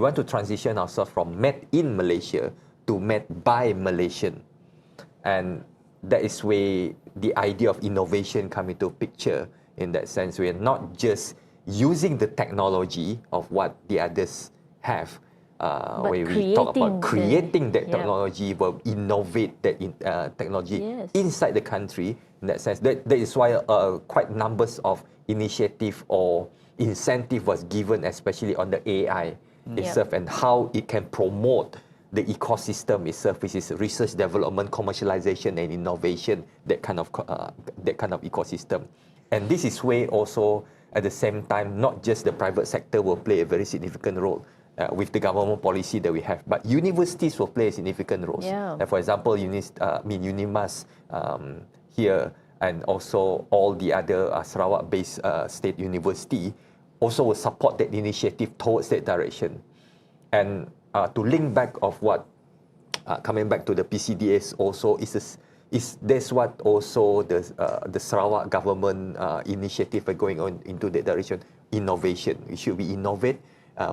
ourselves from met in Malaysia to met by Malaysian, and that is where the idea of innovation come into picture. In that sense, we are not just using the technology of what the others have, where we talk about creating that technology, will innovate that technology inside the country. In that sense, that is why quite numbers of initiative or incentive was given, especially on the AI itself and how it can promote the ecosystem itself, which is research, development, commercialization, and innovation. That kind of ecosystem. And this is where also, at the same time, not just the private sector will play a very significant role with the government policy that we have, but universities will play a significant role. For example, UNIMAS here, and also all the other Sarawak-based state university also will support that initiative towards that direction. And to link back of what, coming back to the PCDS also, that's what also the Sarawak government initiative are going on into that direction. Innovation. It should be innovate,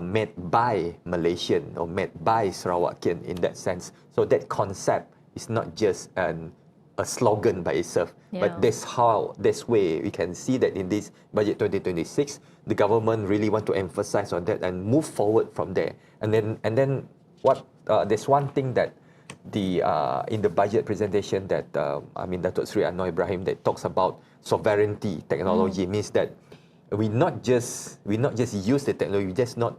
made by Malaysian or made by Sarawakian in that sense. So that concept is not just a slogan by itself, but that's where we can see that in this budget 2026, the government really want to emphasize on that and move forward from there. And then what there's one thing that in the budget presentation that Datuk Sri Anwar Ibrahim, that talks about sovereignty technology, means that we not just use the technology, we just not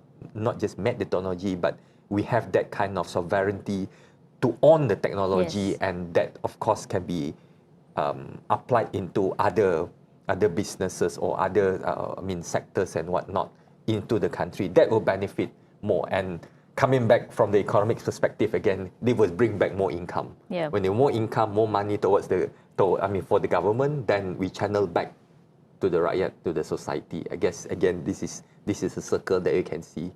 just met the technology, but we have that kind of sovereignty to own the technology, and that of course can be applied into other businesses or other sectors and whatnot into the country. That will benefit more. And coming back from the economic perspective again, they will bring back more income. When there more income, more money for the government, then we channel back to the rakyat, to the society. I guess again, this is a circle that you can see.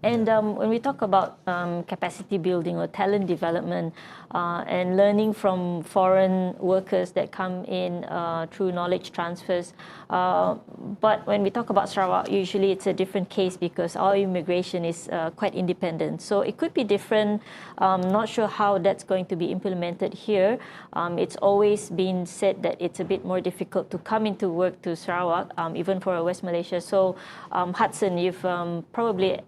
And when we talk about capacity building or talent development and learning from foreign workers that come in through knowledge transfers, but when we talk about Sarawak, usually it's a different case because our immigration is quite independent. So it could be different. Not sure how that's going to be implemented here. It's always been said that it's a bit more difficult to come into work to Sarawak, even for West Malaysia. So Hudson, you've probably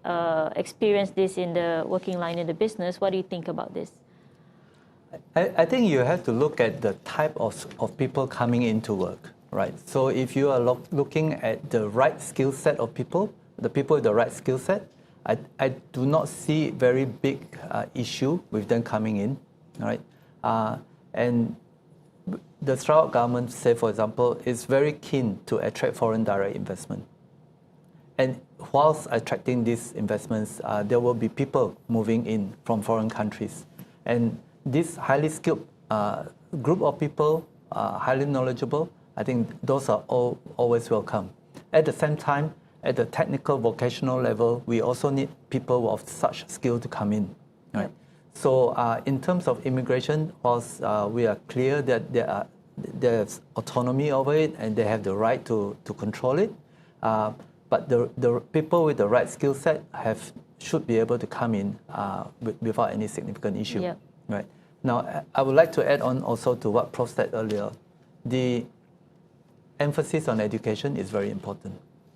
experienced this in the working line in the business. What do you think about this? I think you have to look at the type of people coming into work, right? So if you are looking at the right skill set of people, the people with the right skill set, I do not see very big issue with them coming in, right? And the Sarawak government, say for example, is very keen to attract foreign direct investment. And whilst attracting these investments, there will be people moving in from foreign countries. And this highly skilled group of people, highly knowledgeable, I think those are always welcome. At the same time, at the technical vocational level, we also need people of such skill to come in. Right? So in terms of immigration, whilst we are clear that there's autonomy over it and they have the right to control it, but the people with the right skill set should be able to come in without any significant issue. Yeah. Right. Now, I would like to add on also to what Prof said earlier. The emphasis on education is very important.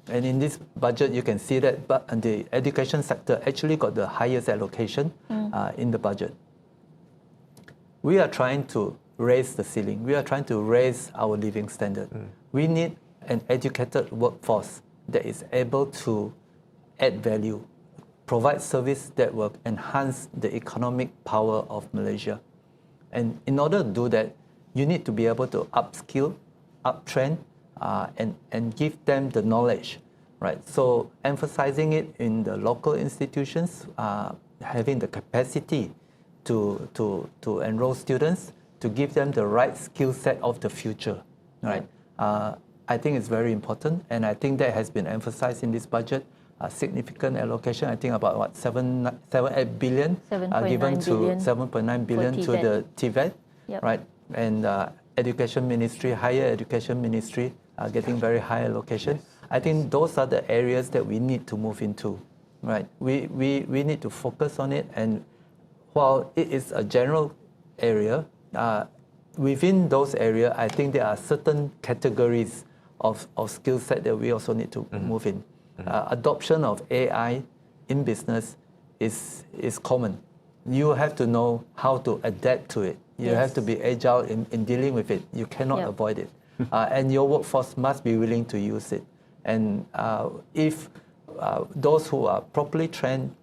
And in this budget, you can see that the education sector actually got the highest allocation in the budget. We are trying to raise the ceiling. We are trying to raise our living standard. We need an educated workforce that is able to add value, provide service that will enhance the economic power of Malaysia. And in order to do that, you need to be able to upskill, uptrain, and give them the knowledge, right? So emphasizing it in the local institutions, having the capacity to enroll students, to give them the right skill set of the future, right? I think it's very important, and I think that has been emphasized in this budget. A significant allocation, I think about what, 8 billion given to 7.9 billion to the TVS, right? And Education Ministry, Higher Education Ministry are getting very high allocation. Yes. I think those are the areas that we need to move into, right? We need to focus on it, and while it is a general area, within those areas, I think there are certain categories of skill set that we also need to move in. Adoption of AI in business is common. You have to know how to adapt to it. You have to be agile in dealing with it. You cannot avoid it. And your workforce must be willing to use it. And if those who are properly trained,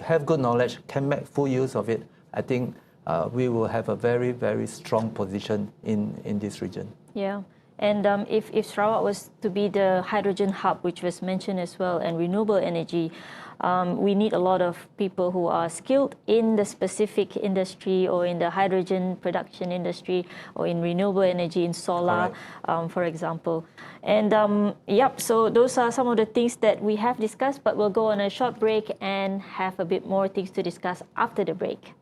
have good knowledge, can make full use of it, I think we will have a very, very strong position in this region. Yeah. And if Sarawak was to be the hydrogen hub, which was mentioned as well, and renewable energy, we need a lot of people who are skilled in the specific industry or in the hydrogen production industry or in renewable energy, in solar, for example. And so those are some of the things that we have discussed, but we'll go on a short break and have a bit more things to discuss after the break.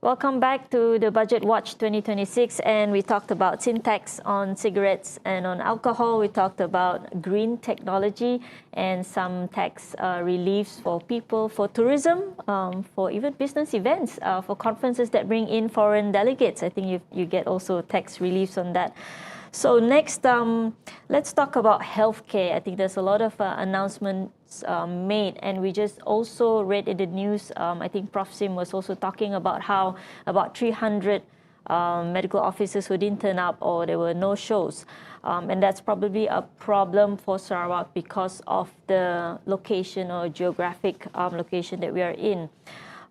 Welcome back to the Budget Watch 2026, and we talked about sin tax on cigarettes and on alcohol. We talked about green technology and some tax reliefs for people, for tourism, for even business events, for conferences that bring in foreign delegates. I think you get also tax reliefs on that. So next, let's talk about healthcare. I think there's a lot of announcements made, and we just also read in the news, I think Prof. Sim was also talking about how about 300 medical officers who didn't turn up, or there were no shows. And that's probably a problem for Sarawak because of the location or geographic location that we are in.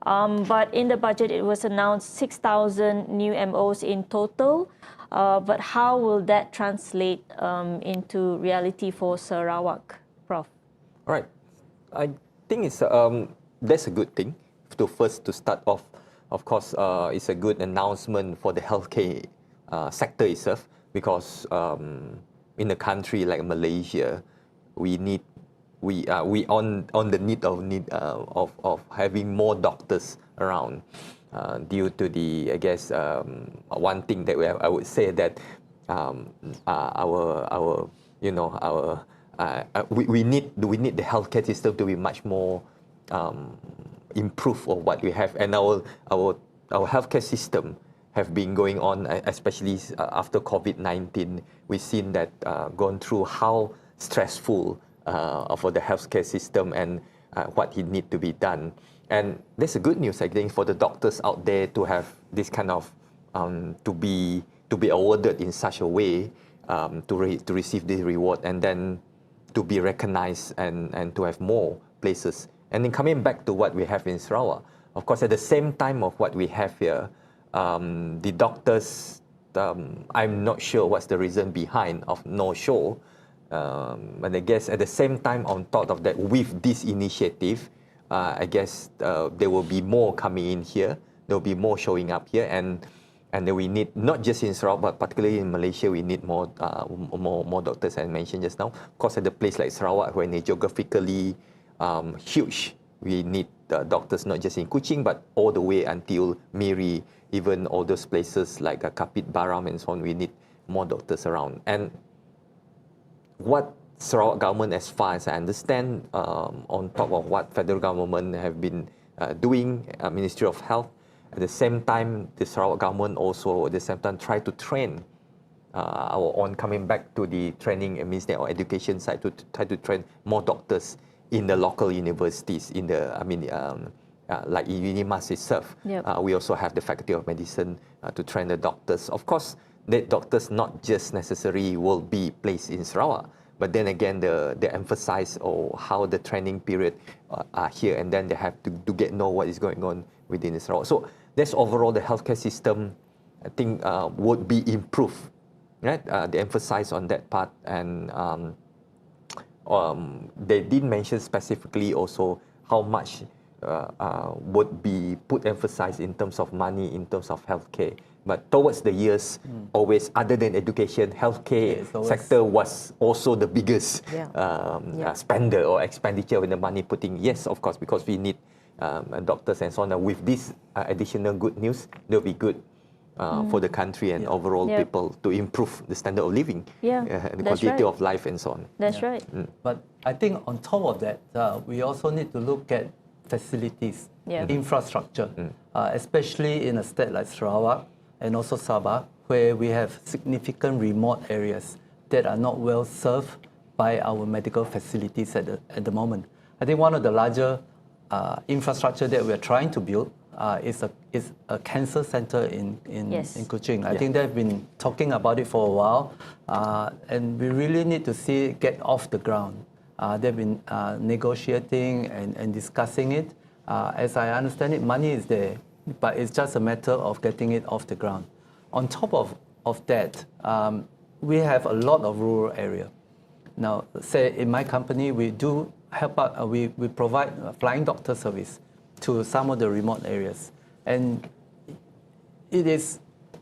But in the budget, it was announced 6,000 new MOs in total. But how will that translate into reality for Sarawak, Prof? All right. I think it's that's a good thing. To start off, of course, it's a good announcement for the healthcare sector itself, because in a country like Malaysia, we on the need of having more doctors around. Due to the, I guess, one thing that I would say that we need the healthcare system to be much more improved of what we have, and our healthcare system have been going on, especially after COVID-19. We've seen that gone through how stressful for the healthcare system and what it need to be done. And that's a good news, I think, for the doctors out there to have this kind of to be awarded in such a way to receive the reward, and then to be recognized and to have more places. And then coming back to what we have in Sarawak, of course, at the same time of what we have here, the doctors, I'm not sure what's the reason behind of no show. And I guess at the same time, on top of that, with this initiative, I guess there will be more coming in here. There will be more showing up here, and then we need, not just in Sarawak, but particularly in Malaysia, we need more doctors, as I mentioned just now. Of course, at a place like Sarawak, when it's geographically huge, we need doctors not just in Kuching, but all the way until Miri, even all those places like Kapit Baram and so on. We need more doctors around. And what Sarawak government, as far as I understand, on top of what federal government have been doing, Ministry of Health, at the same time, the Sarawak government also at the same time try to train our own, coming back to the training and Ministry of Education side, to try to train more doctors in the local universities, in the, like in UNIMAS itself. Yep. We also have the Faculty of Medicine to train the doctors. Of course, the doctors not just necessarily will be placed in Sarawak, but then again, they emphasize how the training period are here, and then they have to know what is going on within Sarawak. So that's overall the healthcare system, I think, would be improved. Right? They emphasize on that part, and they did mention specifically also how much would be put emphasis in terms of money, in terms of healthcare. But towards the years, always, other than education, healthcare sector was also the biggest spender or expenditure with the money putting. Yes, of course, because we need doctors and so on. With this additional good news, they'll be good for the country and overall people to improve the standard of living, the quality of life and so on. That's right. But I think on top of that, we also need to look at facilities, infrastructure, especially in a state like Sarawak and also Sabah, where we have significant remote areas that are not well served by our medical facilities at the moment. I think one of the larger infrastructure that we're trying to build is a cancer center in Kuching. I think they've been talking about it for a while, and we really need to see it get off the ground. They've been negotiating and discussing it. As I understand it, money is there, but it's just a matter of getting it off the ground. On top of that, we have a lot of rural area. Now, say in my company, we do help out, we provide flying doctor service to some of the remote areas. And it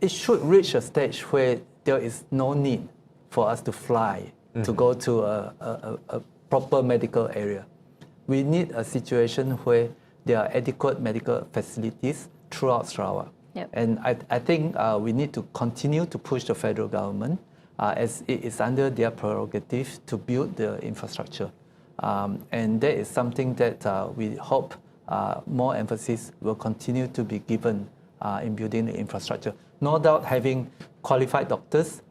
should reach a stage where there is no need for us to fly to go to a proper medical area. We need a situation where there are adequate medical facilities throughout Sarawak. Yep. And I think we need to continue to push the federal government as it is under their prerogative to build the infrastructure. And that is something that we hope more emphasis will continue to be given in building the infrastructure. No doubt having qualified doctors,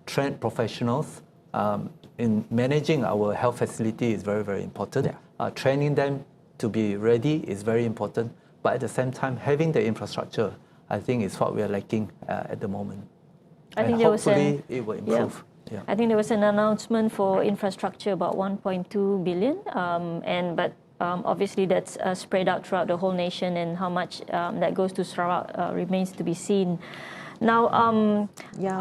trained professionals in managing our health facility is very, very important. Yeah. Training them to be ready is very important. But at the same time, having the infrastructure, I think is what we are lacking at the moment. I think and hopefully it will improve. Yeah. I think there was an announcement for infrastructure about 1.2 billion, but obviously that's spread out throughout the whole nation, and how much that goes to Sarawak remains to be seen. Now,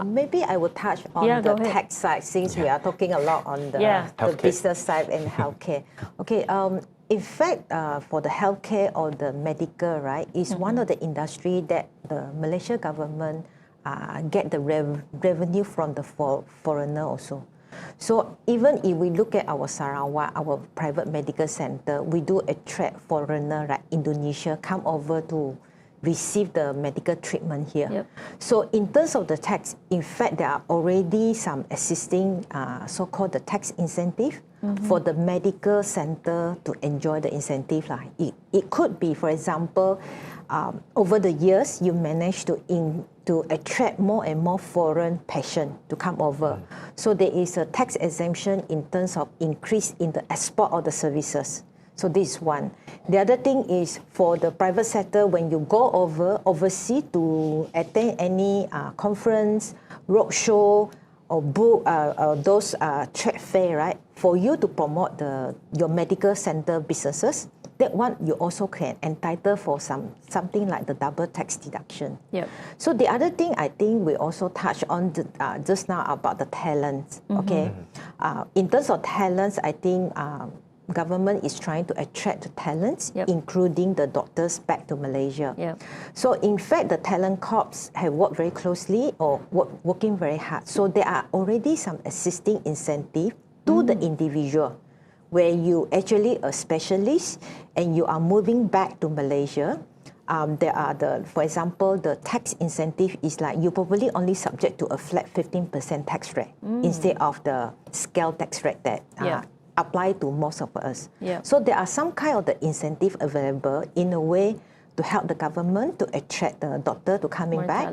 maybe I will touch on the tech side, since we are talking a lot on the business side and healthcare. Okay, in fact, for the healthcare or the medical, right, is one of the industry that the Malaysia government get the revenue from the foreigner also. So even if we look at our Sarawak, our private medical center, we do attract foreigner, like Indonesia, come over to receive the medical treatment here. Yep. So in terms of the tax, in fact, there are already some existing so-called the tax incentive for the medical center to enjoy the incentive. It could be, for example, over the years, you manage to attract more and more foreign patients to come over. So there is a tax exemption in terms of increase in the export of the services. So this is one. The other thing is for the private sector, when you go overseas to attend any conference, roadshow, or book those trade fair, right? For you to promote your medical center businesses, that one you also can entitle for something like the double tax deduction. Yep. So the other thing I think we also touched on just now about the talents. Okay, in terms of talents, I think government is trying to attract the talents, including the doctors, back to Malaysia. Yep. So in fact, the talent corps have worked very closely or working very hard. So there are already some existing incentive to the individual, where you actually a specialist and you are moving back to Malaysia. There are for example, the tax incentive is like you probably only subject to a flat 15% tax rate instead of the scale tax rate that apply to most of us. Yeah. So there are some kind of the incentive available in a way to help the government to attract the doctor to coming back,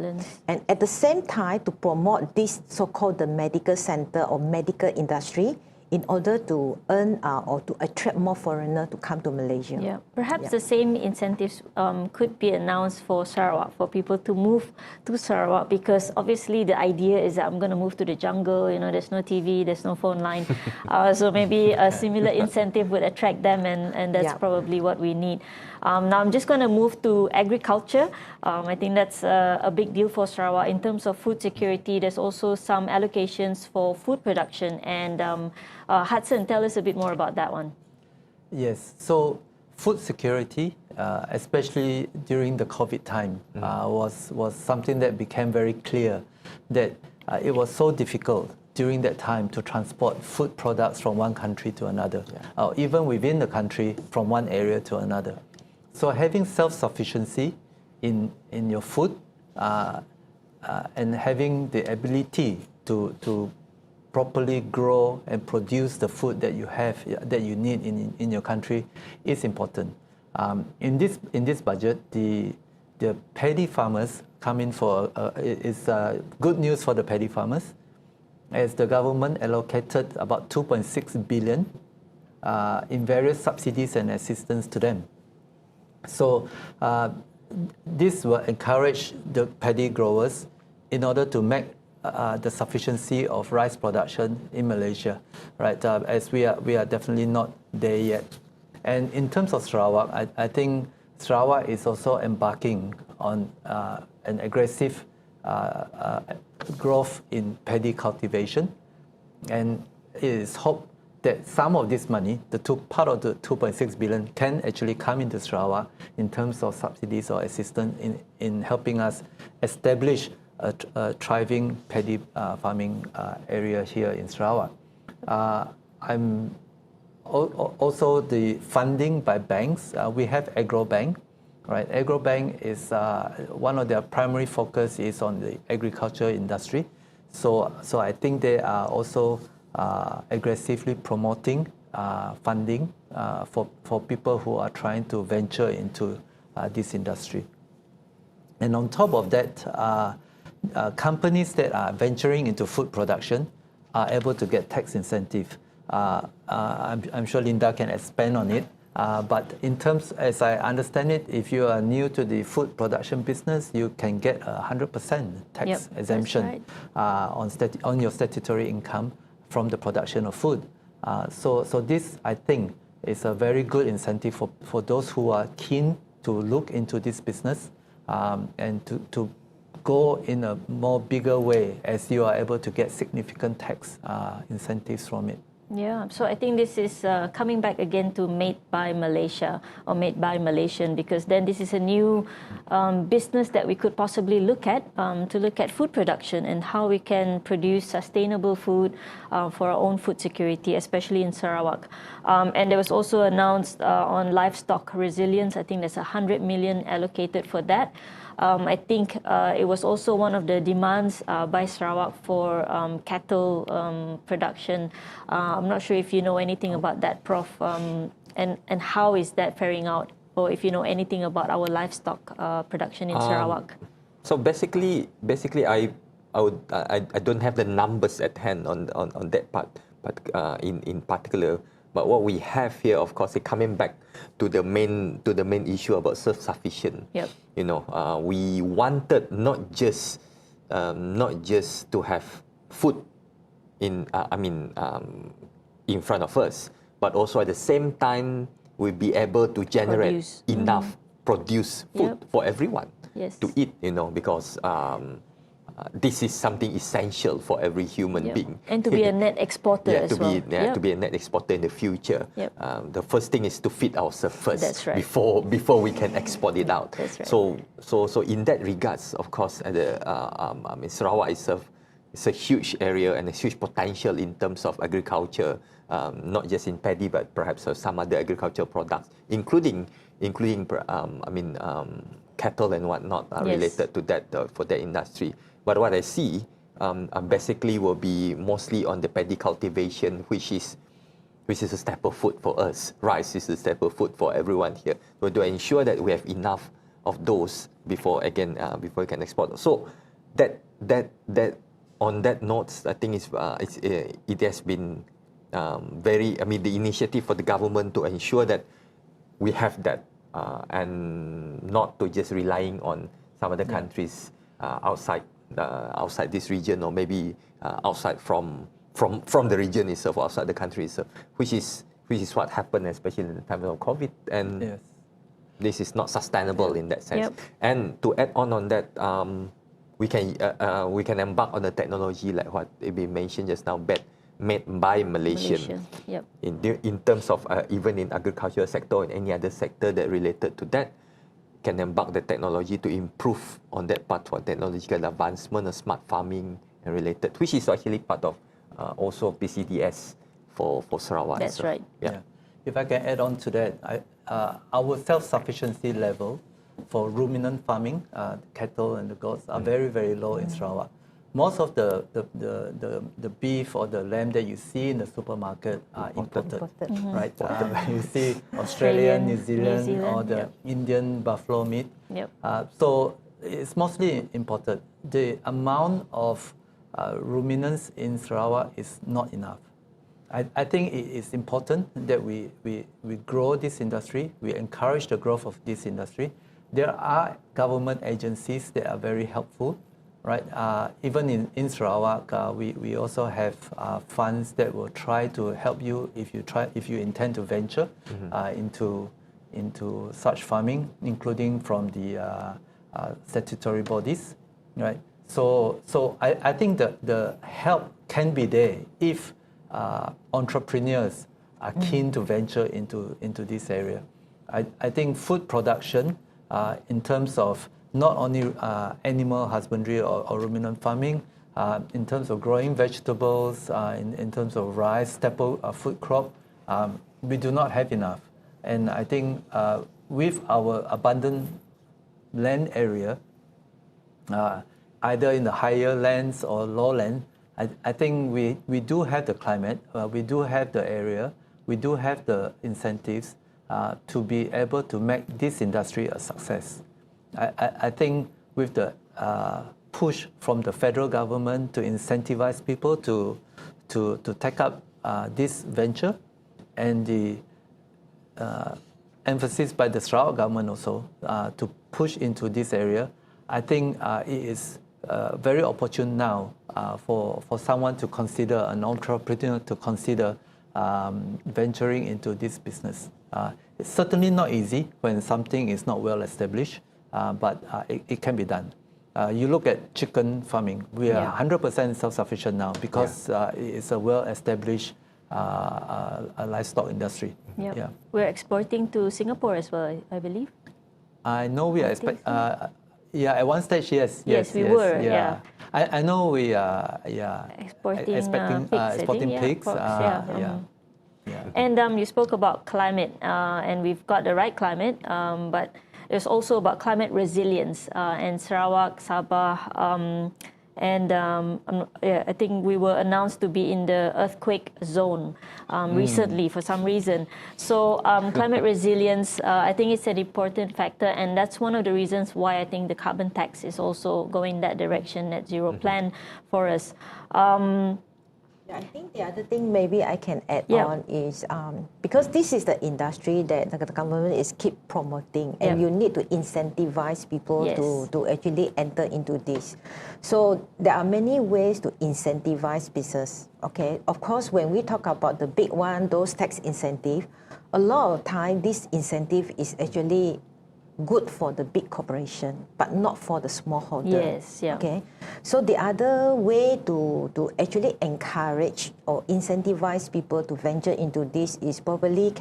and at the same time to promote this so-called the medical center or medical industry in order to earn or to attract more foreigners to come to Malaysia. Yeah, perhaps the same incentives could be announced for Sarawak, for people to move to Sarawak, because obviously the idea is that I'm going to move to the jungle, you know, there's no TV, there's no phone line. So maybe a similar incentive would attract them, and that's probably what we need. Now I'm just going to move to agriculture. I think that's a big deal for Sarawak in terms of food security. There's also some allocations for food production, and Hudson, tell us a bit more about that one. Yes, so food security, especially during the COVID time, was something that became very clear that it was so difficult during that time to transport food products from one country to another, or even within the country from one area to another. So having self-sufficiency in your food and having the ability to properly grow and produce the food that you have, that you need in your country, is important. In this budget, the paddy farmers come in for is good news for the paddy farmers, as the government allocated about 2.6 billion in various subsidies and assistance to them. So this will encourage the paddy growers in order to make the sufficiency of rice production in Malaysia, right? As we are definitely not there yet. And in terms of Sarawak, I think Sarawak is also embarking on an aggressive growth in paddy cultivation, and it is hoped that some of this money, part of the 2.6 billion, can actually come into Sarawak in terms of subsidies or assistance in helping us establish a thriving paddy farming area here in Sarawak. Also the funding by banks. We have Agro Bank, right? Agrobank is one of their primary focus is on the agriculture industry. So I think they are also aggressively promoting funding for people who are trying to venture into this industry. And on top of that, companies that are venturing into food production are able to get tax incentive. I'm sure Linda can expand on it. But in terms, as I understand it, if you are new to the food production business, you can get 100% tax exemption on your statutory income from the production of food. So this, I think, is a very good incentive for those who are keen to look into this business and to go in a more bigger way as you are able to get significant tax incentives from it. Yeah, so I think this is coming back again to Made by Malaysia or Made by Malaysian, because then this is a new business that we could possibly look at to look at food production and how we can produce sustainable food for our own food security, especially in Sarawak. And there was also announced on livestock resilience. I think there's 100 million allocated for that. I think it was also one of the demands by Sarawak for cattle production. I'm not sure if you know anything about that, Prof, and how is that faring out, or if you know anything about our livestock production in Sarawak. So basically, I don't have the numbers at hand on that part, but in particular. But what we have here, of course, is coming back to the main issue about self-sufficient. Yep. You know, we wanted not just to have food in front of us, but also at the same time we be able to generate enough produce food for everyone to eat. You know, because this is something essential for every human being. And to be a net exporter as well. To be a net exporter in the future. The first thing is to feed ourselves first. That's right. Before we can export it out. That's right. So in that regards, of course, Sarawak itself is a huge area and a huge potential in terms of agriculture, not just in paddy, but perhaps some other agricultural products, including cattle and whatnot are related to that for that industry. But what I see basically will be mostly on the paddy cultivation, which is a staple food for us. Rice is a staple food for everyone here. So to ensure that we have enough of those before we can export. So that on that note, I think it has been the initiative for the government to ensure that we have that and not to just relying on some other countries outside this region, or maybe outside from the region itself, outside the country itself, which is what happened, especially in the time of COVID, and this is not sustainable in that sense. And to add on that, we can embark on the technology like what it been mentioned just now, made by Malaysian. In terms of even in agricultural sector or in any other sector that related to that, can embark the technology to improve on that part for technological advancement of smart farming and related, which is actually part of also PCDS for Sarawak. That's right. Yeah. If I can add on to that, our self-sufficiency level for ruminant farming, cattle and the goats, are very, very low in Sarawak. Most of the beef or the lamb that you see in the supermarket are imported. Right? You see Australian, New Zealand, or the Indian buffalo meat. So it's mostly imported. The amount of ruminants in Sarawak is not enough. I think it is important that we grow this industry, we encourage the growth of this industry. There are government agencies that are very helpful. Right. Even in Sarawak, we also have funds that will try to help you if you intend to venture into such farming, including from the statutory bodies. Right. So I think the help can be there if entrepreneurs are keen to venture into this area. I think food production, in terms of not only animal husbandry or ruminant farming, in terms of growing vegetables, in terms of rice, staple food crop, we do not have enough. And I think with our abundant land area, either in the higher lands or lowland, I think we do have the climate, we do have the area, we do have the incentives to be able to make this industry a success. I think with the push from the federal government to incentivize people to take up this venture, and the emphasis by the Sarawak government also to push into this area, I think it is very opportune now for someone to consider, an entrepreneur to consider venturing into this business. It's certainly not easy when something is not well established, but it can be done. You look at chicken farming, we are 100% self-sufficient now because it's a well-established livestock industry. Yep. Yeah. We're exporting to Singapore as well, I believe. I know we are at one stage, yes. Yes, we were, yeah. I know we are, Exporting exporting pigs, pigs. I think, yeah. And you spoke about climate, and we've got the right climate, but there's also about climate resilience, and Sarawak, Sabah, and I think we were announced to be in the earthquake zone recently for some reason. So climate resilience, I think it's an important factor, and that's one of the reasons why I think the carbon tax is also going that direction, net zero plan for us. I think the other thing maybe I can add on is because this is the industry that the government is keep promoting, and you need to incentivize people to actually enter into this. So there are many ways to incentivize business. Okay, of course, when we talk about the big one, those tax incentive, a lot of time this incentive is actually good for the big corporation, but not for the smallholder. Yes, yeah. Okay, so the other way to actually encourage or incentivize people to venture into this is probably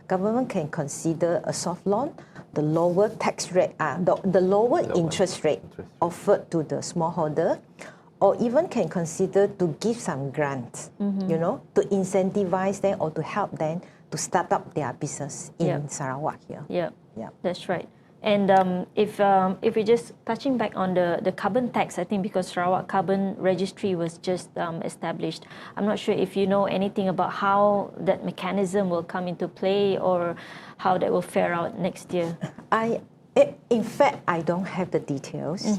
government can consider a soft loan, the lower tax rate, the lower interest rate offered to the smallholder, or even can consider to give some grants, you know, to incentivize them or to help them to start up their business in Sarawak here. Yeah. That's right. And if we're just touching back on the carbon tax, I think because Sarawak Carbon Registry was just established, I'm not sure if you know anything about how that mechanism will come into play or how that will fare out next year. In fact, I don't have the details,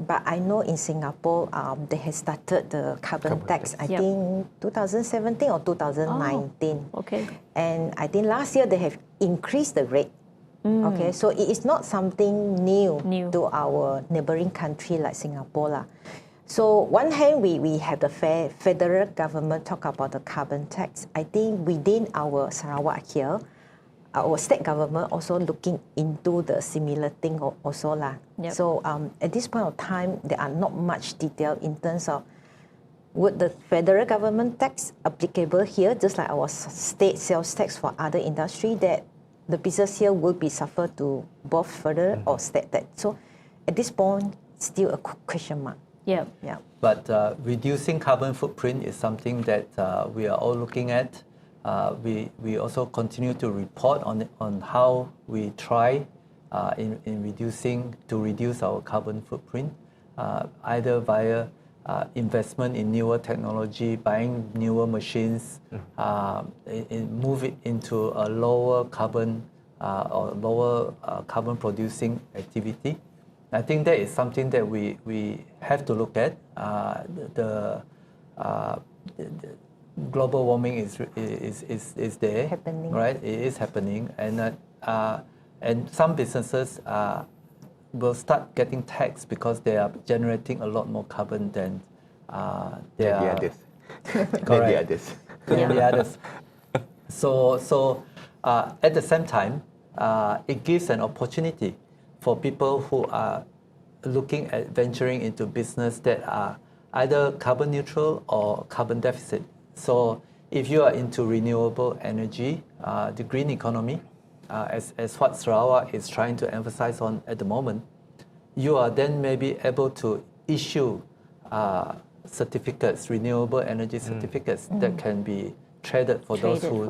but I know in Singapore they have started the carbon tax, I think 2017 or 2019. Oh, okay. And I think last year they have increased the rate. Okay, so it is not something new to our neighboring country like Singapore. So one hand, we have the federal government talk about the carbon tax. I think within our Sarawak here, our state government also looking into the similar thing also. So at this point of time, there are not much detail in terms of would the federal government tax applicable here, just like our state sales tax for other industry, that the business here will be suffered to both federal or state tax. So at this point, still a question mark. Yeah. But reducing carbon footprint is something that we are all looking at. We also continue to report on how we try in reduce our carbon footprint, either via investment in newer technology, buying newer machines, move it into a lower carbon or lower carbon producing activity. I think that is something that we have to look at. The global warming is there, happening. Right? It is happening, and some businesses will start getting taxed because they are generating a lot more carbon than the others. The others. So at the same time, it gives an opportunity for people who are looking at venturing into business that are either carbon neutral or carbon deficit. So if you are into renewable energy, the green economy, as what Sarawak is trying to emphasize on at the moment, you are then maybe able to issue certificates, renewable energy certificates that can be traded for those Traded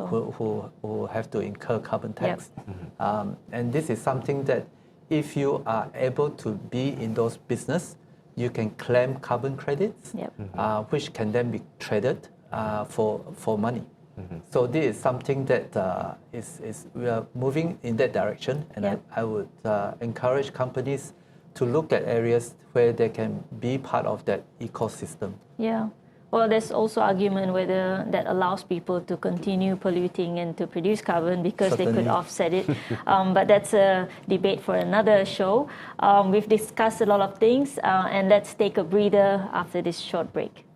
who have to incur carbon Yep. tax. And this is something that if you are able to be in those business, you can claim carbon credits, Yep. which can then be traded for money. So this is something that we are moving in that direction, and Yep. I would encourage companies to look at areas where they can be part of that ecosystem. Yeah. Well, there's also argument whether that allows people to continue polluting and to produce carbon because they could Certainly. offset it. But that's a debate for another show. We've discussed a lot of things, and let's take a breather after this short break.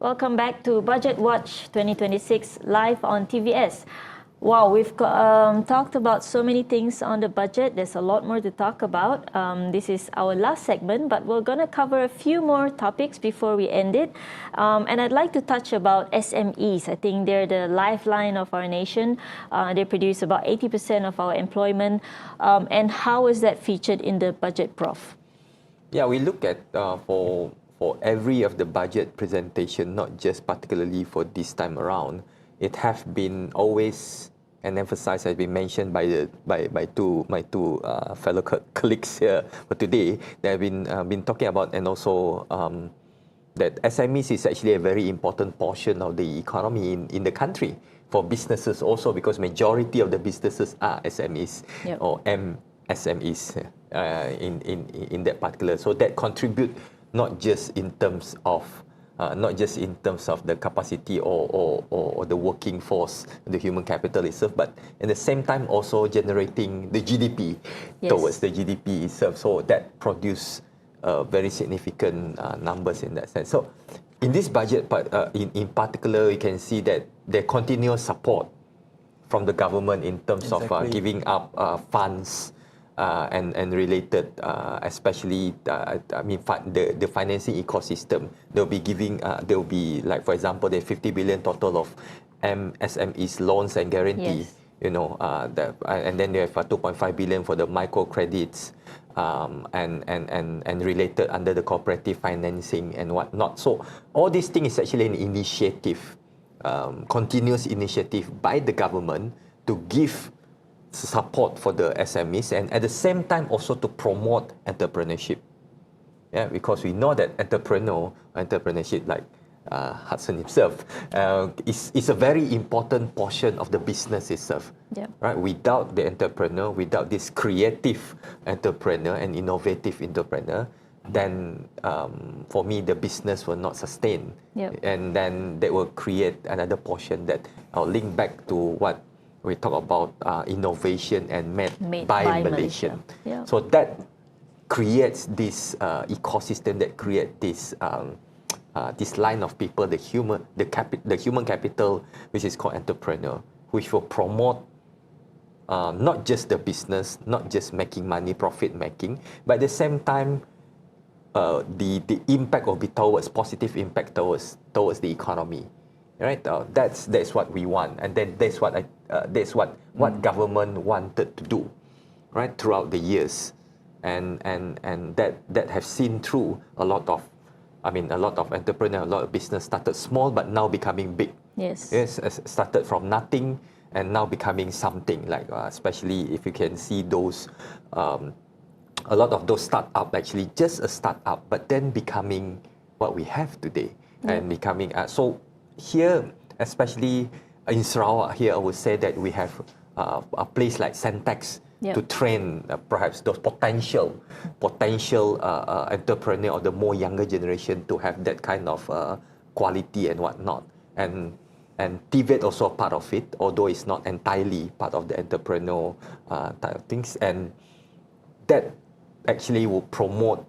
Welcome back to Budget Watch 2026 live on TVS. Wow, we've talked about so many things on the budget. There's a lot more to talk about. This is our last segment, but we're going to cover a few more topics before we end it. And I'd like to touch about SMEs. I think they're the lifeline of our nation. They produce about 80% of our employment. And how is that featured in the budget, Prof? Yeah, we look at for every of the budget presentation, not just particularly for this time around, it have been always and emphasized, has been mentioned by my two fellow colleagues here for today. They have been talking about, and also that SMEs is actually a very important portion of the economy in the country for businesses also, because majority of the businesses are SMEs. Yep. Or MSMEs in that particular. So that contribute not just in terms of the capacity or the working force, the human capital itself, but at the same time also generating the GDP. Yes. Towards the GDP itself. So that produce very significant numbers in that sense. So in this budget, in particular, you can see that there continuous support from the government in terms of giving up funds and related, especially the financing ecosystem. They'll be giving, they'll be like, for example, the 50 billion total of MSMEs loans and guarantee. Yes. You know, and then they have 2.5 billion for the microcredits and related under the cooperative financing and whatnot. So all these things is actually an initiative, continuous initiative by the government to give support for the SMEs, and at the same time also to promote entrepreneurship. Yeah, because we know that entrepreneurship, like Hudson himself, is a very important portion of the business itself. Yeah. Right? Without the entrepreneur, without this creative entrepreneur and innovative entrepreneur, then for me the business will not sustain. Yep. And then that will create another portion that I'll link back to what we talk about, innovation and made by Malaysian. Malaysia. Yeah. So that creates this ecosystem, that creates this line of people, the human capital, which is called entrepreneur, which will promote not just the business, not just making money, profit making, but at the same time, the impact will be towards positive impact towards the economy. Right, that's what we want, and then that's what government wanted to do, right, throughout the years, and that have seen through a lot of entrepreneurs, a lot of business started small but now becoming big. Yes. Yes, started from nothing and now becoming something. Like especially if you can see those, a lot of those startup actually just a startup, but then becoming what we have today and becoming so here, especially in Sarawak here, I would say that we have a place like Sentex to train perhaps those potential entrepreneur or the more younger generation to have that kind of quality and whatnot. And TVS also a part of it, although it's not entirely part of the entrepreneurial type of things. And that actually will promote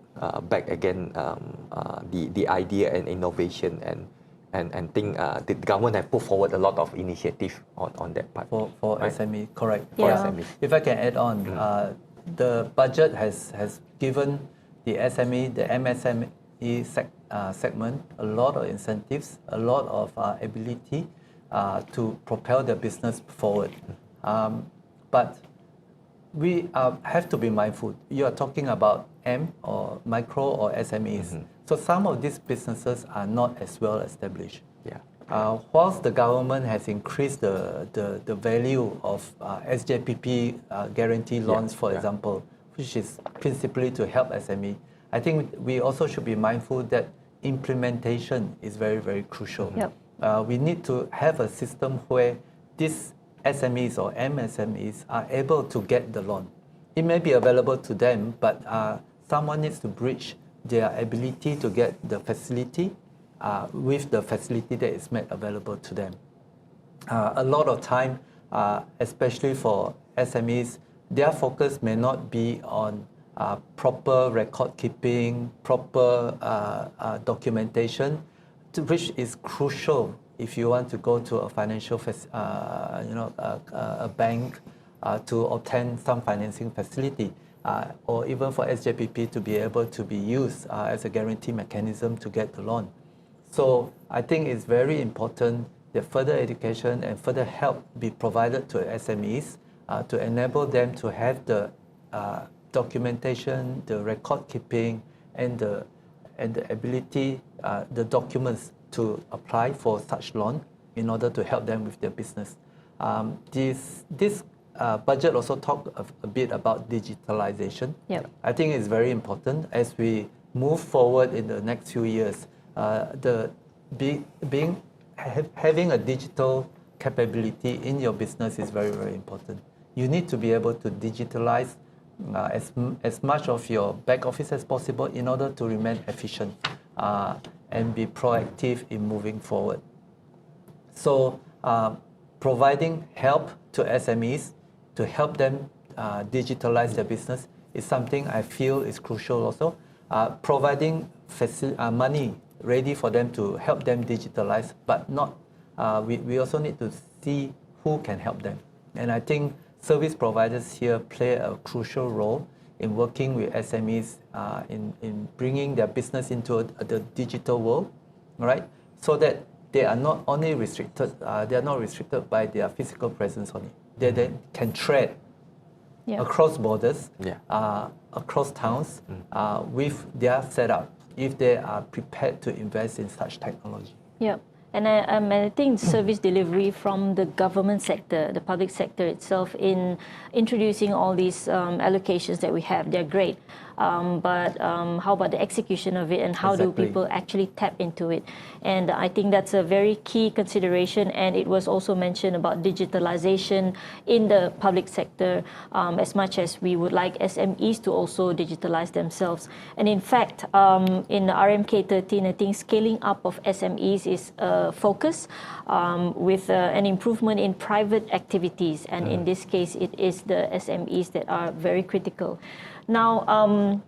back again the idea and innovation and think the government have put forward a lot of initiative on that part. For right? SME, correct. Yeah. For SME. If I can add on, the budget has given the SME, the MSME segment a lot of incentives, a lot of ability to propel their business forward. But we have to be mindful. You are talking about M or micro or SMEs. So some of these businesses are not as well established. Yeah. Whilst the government has increased the value of SJPP guarantee loans, for example, which is principally to help SME, I think we also should be mindful that implementation is very, very crucial. Yep. We need to have a system where these SMEs or MSMEs are able to get the loan. It may be available to them, but someone needs to bridge their ability to get the facility with the facility that is made available to them. A lot of time, especially for SMEs, their focus may not be on proper record keeping, proper documentation, which is crucial if you want to go to a financial, a bank to obtain some financing facility, or even for SJPP to be able to be used as a guarantee mechanism to get the loan. So I think it's very important that further education and further help be provided to SMEs to enable them to have the documentation, the record keeping, and the ability, the documents to apply for such loan in order to help them with their business. This budget also talked a bit about digitalization. Yep. I think it's very important as we move forward in the next few years. Having a digital capability in your business is very, very important. You need to be able to digitalize as much of your back office as possible in order to remain efficient and be proactive in moving forward. So providing help to SMEs to help them digitalize their business is something I feel is crucial also. Providing money ready for them to help them digitalize, but not, we also need to see who can help them. And I think service providers here play a crucial role in working with SMEs in bringing their business into the digital world, right? So that they are not only restricted, they are not restricted by their physical presence only. They can trade across borders, across towns with their setup if they are prepared to invest in such technology. Yeah. And I think service delivery from the government sector, the public sector itself, in introducing all these allocations that we have, they're great. But how about the execution of it, and how do people actually tap into it? And I think that's a very key consideration. And it was also mentioned about digitalization in the public sector, as much as we would like SMEs to also digitalize themselves. And in fact, in RMK 13, I think scaling up of SMEs is a focus with an improvement in private activities. And in this case, it is the SMEs that are very critical. Now,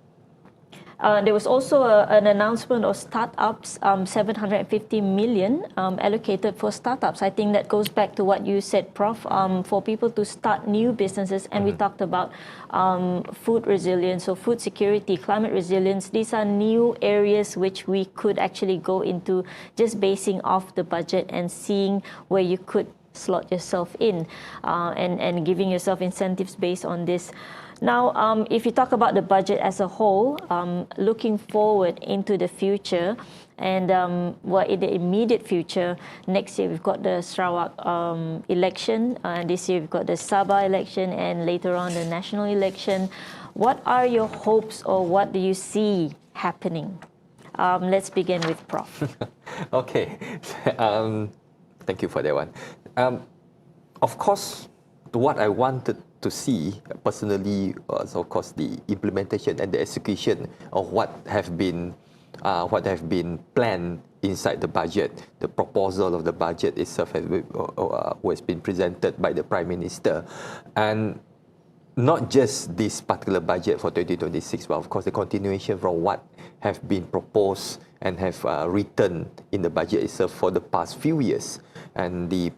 there was also an announcement of startups, 750 million allocated for startups. I think that goes back to what you said, Prof, for people to start new businesses. And we talked about food resilience, so food security, climate resilience. These are new areas which we could actually go into, just basing off the budget and seeing where you could slot yourself in, and giving yourself incentives based on this. Now, if you talk about the budget as a whole, looking forward into the future, and in the immediate future, next year we've got the Sarawak election, and this year we've got the Sabah election, and later on the national election. What are your hopes, or what do you see happening? Let's begin with Prof. Okay, thank you for that one. Of course, what I wanted to see personally was, of course, the implementation and the execution of what have been planned inside the budget. The proposal of the budget itself has been presented by the Prime Minister, and not just this particular budget for 2026, but of course the continuation from what have been proposed and have written in the budget itself for the past few years, and the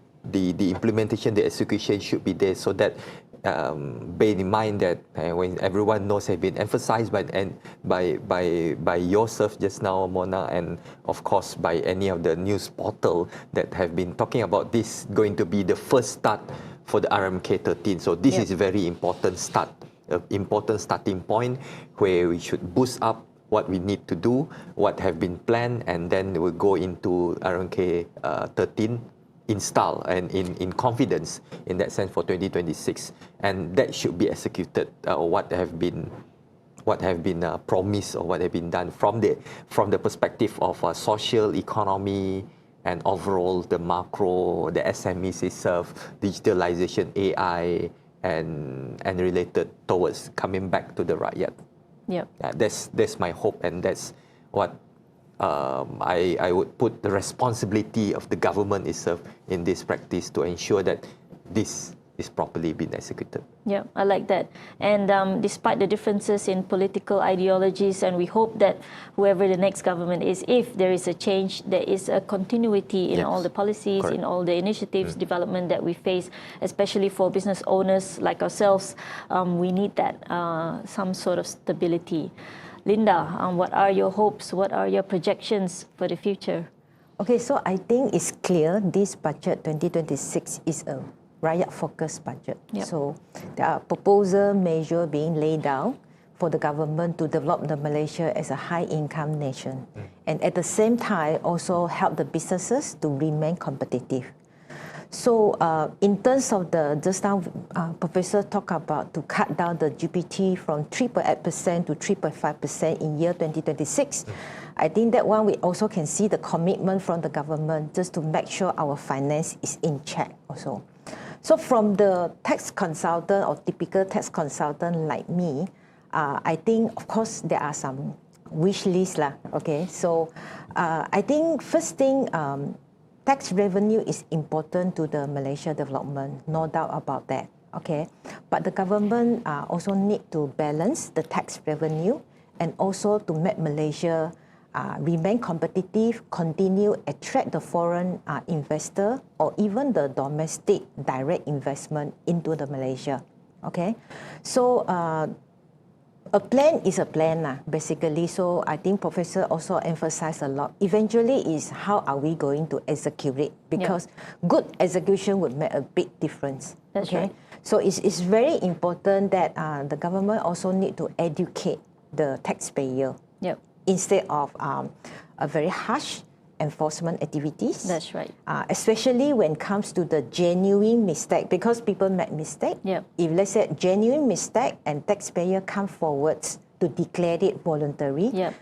implementation, the execution should be there, so that bear in mind that when everyone knows have been emphasized by yourself just now, Mona, and of course by any of the news portal that have been talking about this going to be the first start for the RMK 13. So this is a very important starting point where we should boost up what we need to do, what have been planned, and then we'll go into RMK 13 install and in confidence in that sense for 2026, and that should be executed. What have been promised or what have been done from the perspective of social economy and overall the macro, the SMEs itself, digitalization, AI, and related towards coming back to the rakyat. Yep. That's my hope, and that's what I would put the responsibility of the government itself in this practice to ensure that this is properly being executed. Yeah, I like that. And despite the differences in political ideologies, and we hope that whoever the next government is, if there is a change, there is a continuity in all the policies, correct, in all the initiatives, development that we face, especially for business owners like ourselves. We need that, some sort of stability. Linda, what are your hopes? What are your projections for the future? Okay, so I think it's clear this budget 2026 is a rakyat-focused budget. Yep. So there are proposal measures being laid down for the government to develop the Malaysia as a high-income nation, and at the same time also help the businesses to remain competitive. So in terms of just now, Professor talked about to cut down the GPT from 3.8% to 3.5% in year 2026. I think that one we also can see the commitment from the government just to make sure our finance is in check also. So from the tax consultant or typical tax consultant like me, I think of course there are some wish lists lah. Okay, so I think first thing, tax revenue is important to the Malaysia development, no doubt about that. Okay, but the government also need to balance the tax revenue and also to make Malaysia remain competitive, continue attract the foreign investor or even the domestic direct investment into the Malaysia. Okay, so a plan is a plan basically. So I think Professor also emphasized a lot. Eventually is how are we going to execute it, because good execution would make a big difference. That's right. So it's very important that the government also need to educate the taxpayer. Yep. Instead of a very harsh enforcement activities. That's right. Especially when it comes to the genuine mistake, because people make mistake. Yep. If let's say genuine mistake and taxpayer come forward to declare it voluntary, Yep.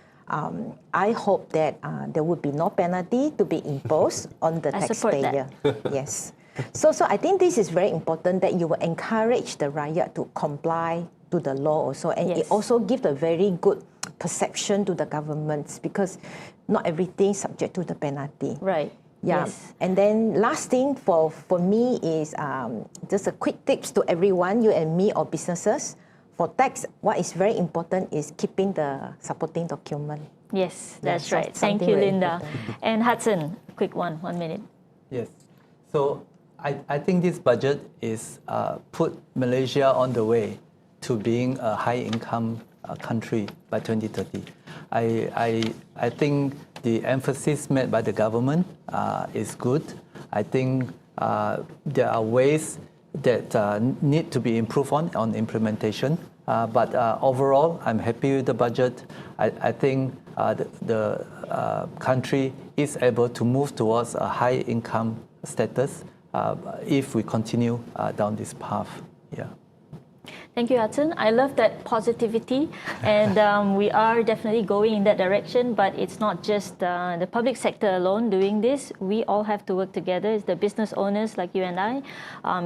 I hope that there would be no penalty to be imposed on the I support taxpayer. Yes. So I think this is very important that you will encourage the rakyat to comply to the law also, and it also gives a very good perception to the governments, because not everything subject to the penalty. Right. Yeah. Yes. And then last thing for me is just a quick tips to everyone, you and me or businesses. For tax, what is very important is keeping the supporting document. Yes, that's so right. Thank you, very Linda. important. And Hudson, quick 1 minute. Yes. So I think this budget is put Malaysia on the way to being a high-income country by 2030. I think the emphasis made by the government is good. I think there are ways that need to be improved on implementation. But overall, I'm happy with the budget. I think the country is able to move towards a high income status if we continue down this path. Yeah. Thank you, Hudson. I love that positivity, and we are definitely going in that direction, but it's not just the public sector alone doing this. We all have to work together. It's the business owners like you and I.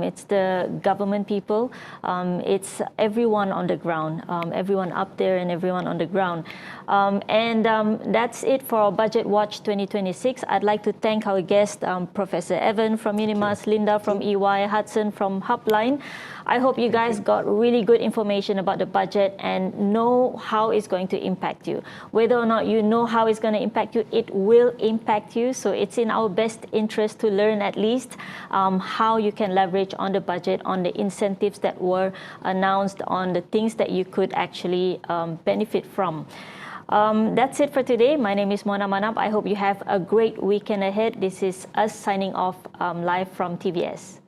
It's the government people. It's everyone on the ground, everyone up there and everyone on the ground. That's it for our Budget Watch 2026. I'd like to thank our guest, Professor Evan from Unimas, Linda from EY, Hudson from Hubline. I hope you guys got really good information about the budget and know how it's going to impact you. Whether or not you know how it's going to impact you, it will impact you. So it's in our best interest to learn at least how you can leverage on the budget, on the incentives that were announced, on the things that you could actually benefit from. That's it for today. My name is Mona Manap. I hope you have a great weekend ahead. This is us signing off live from TVS.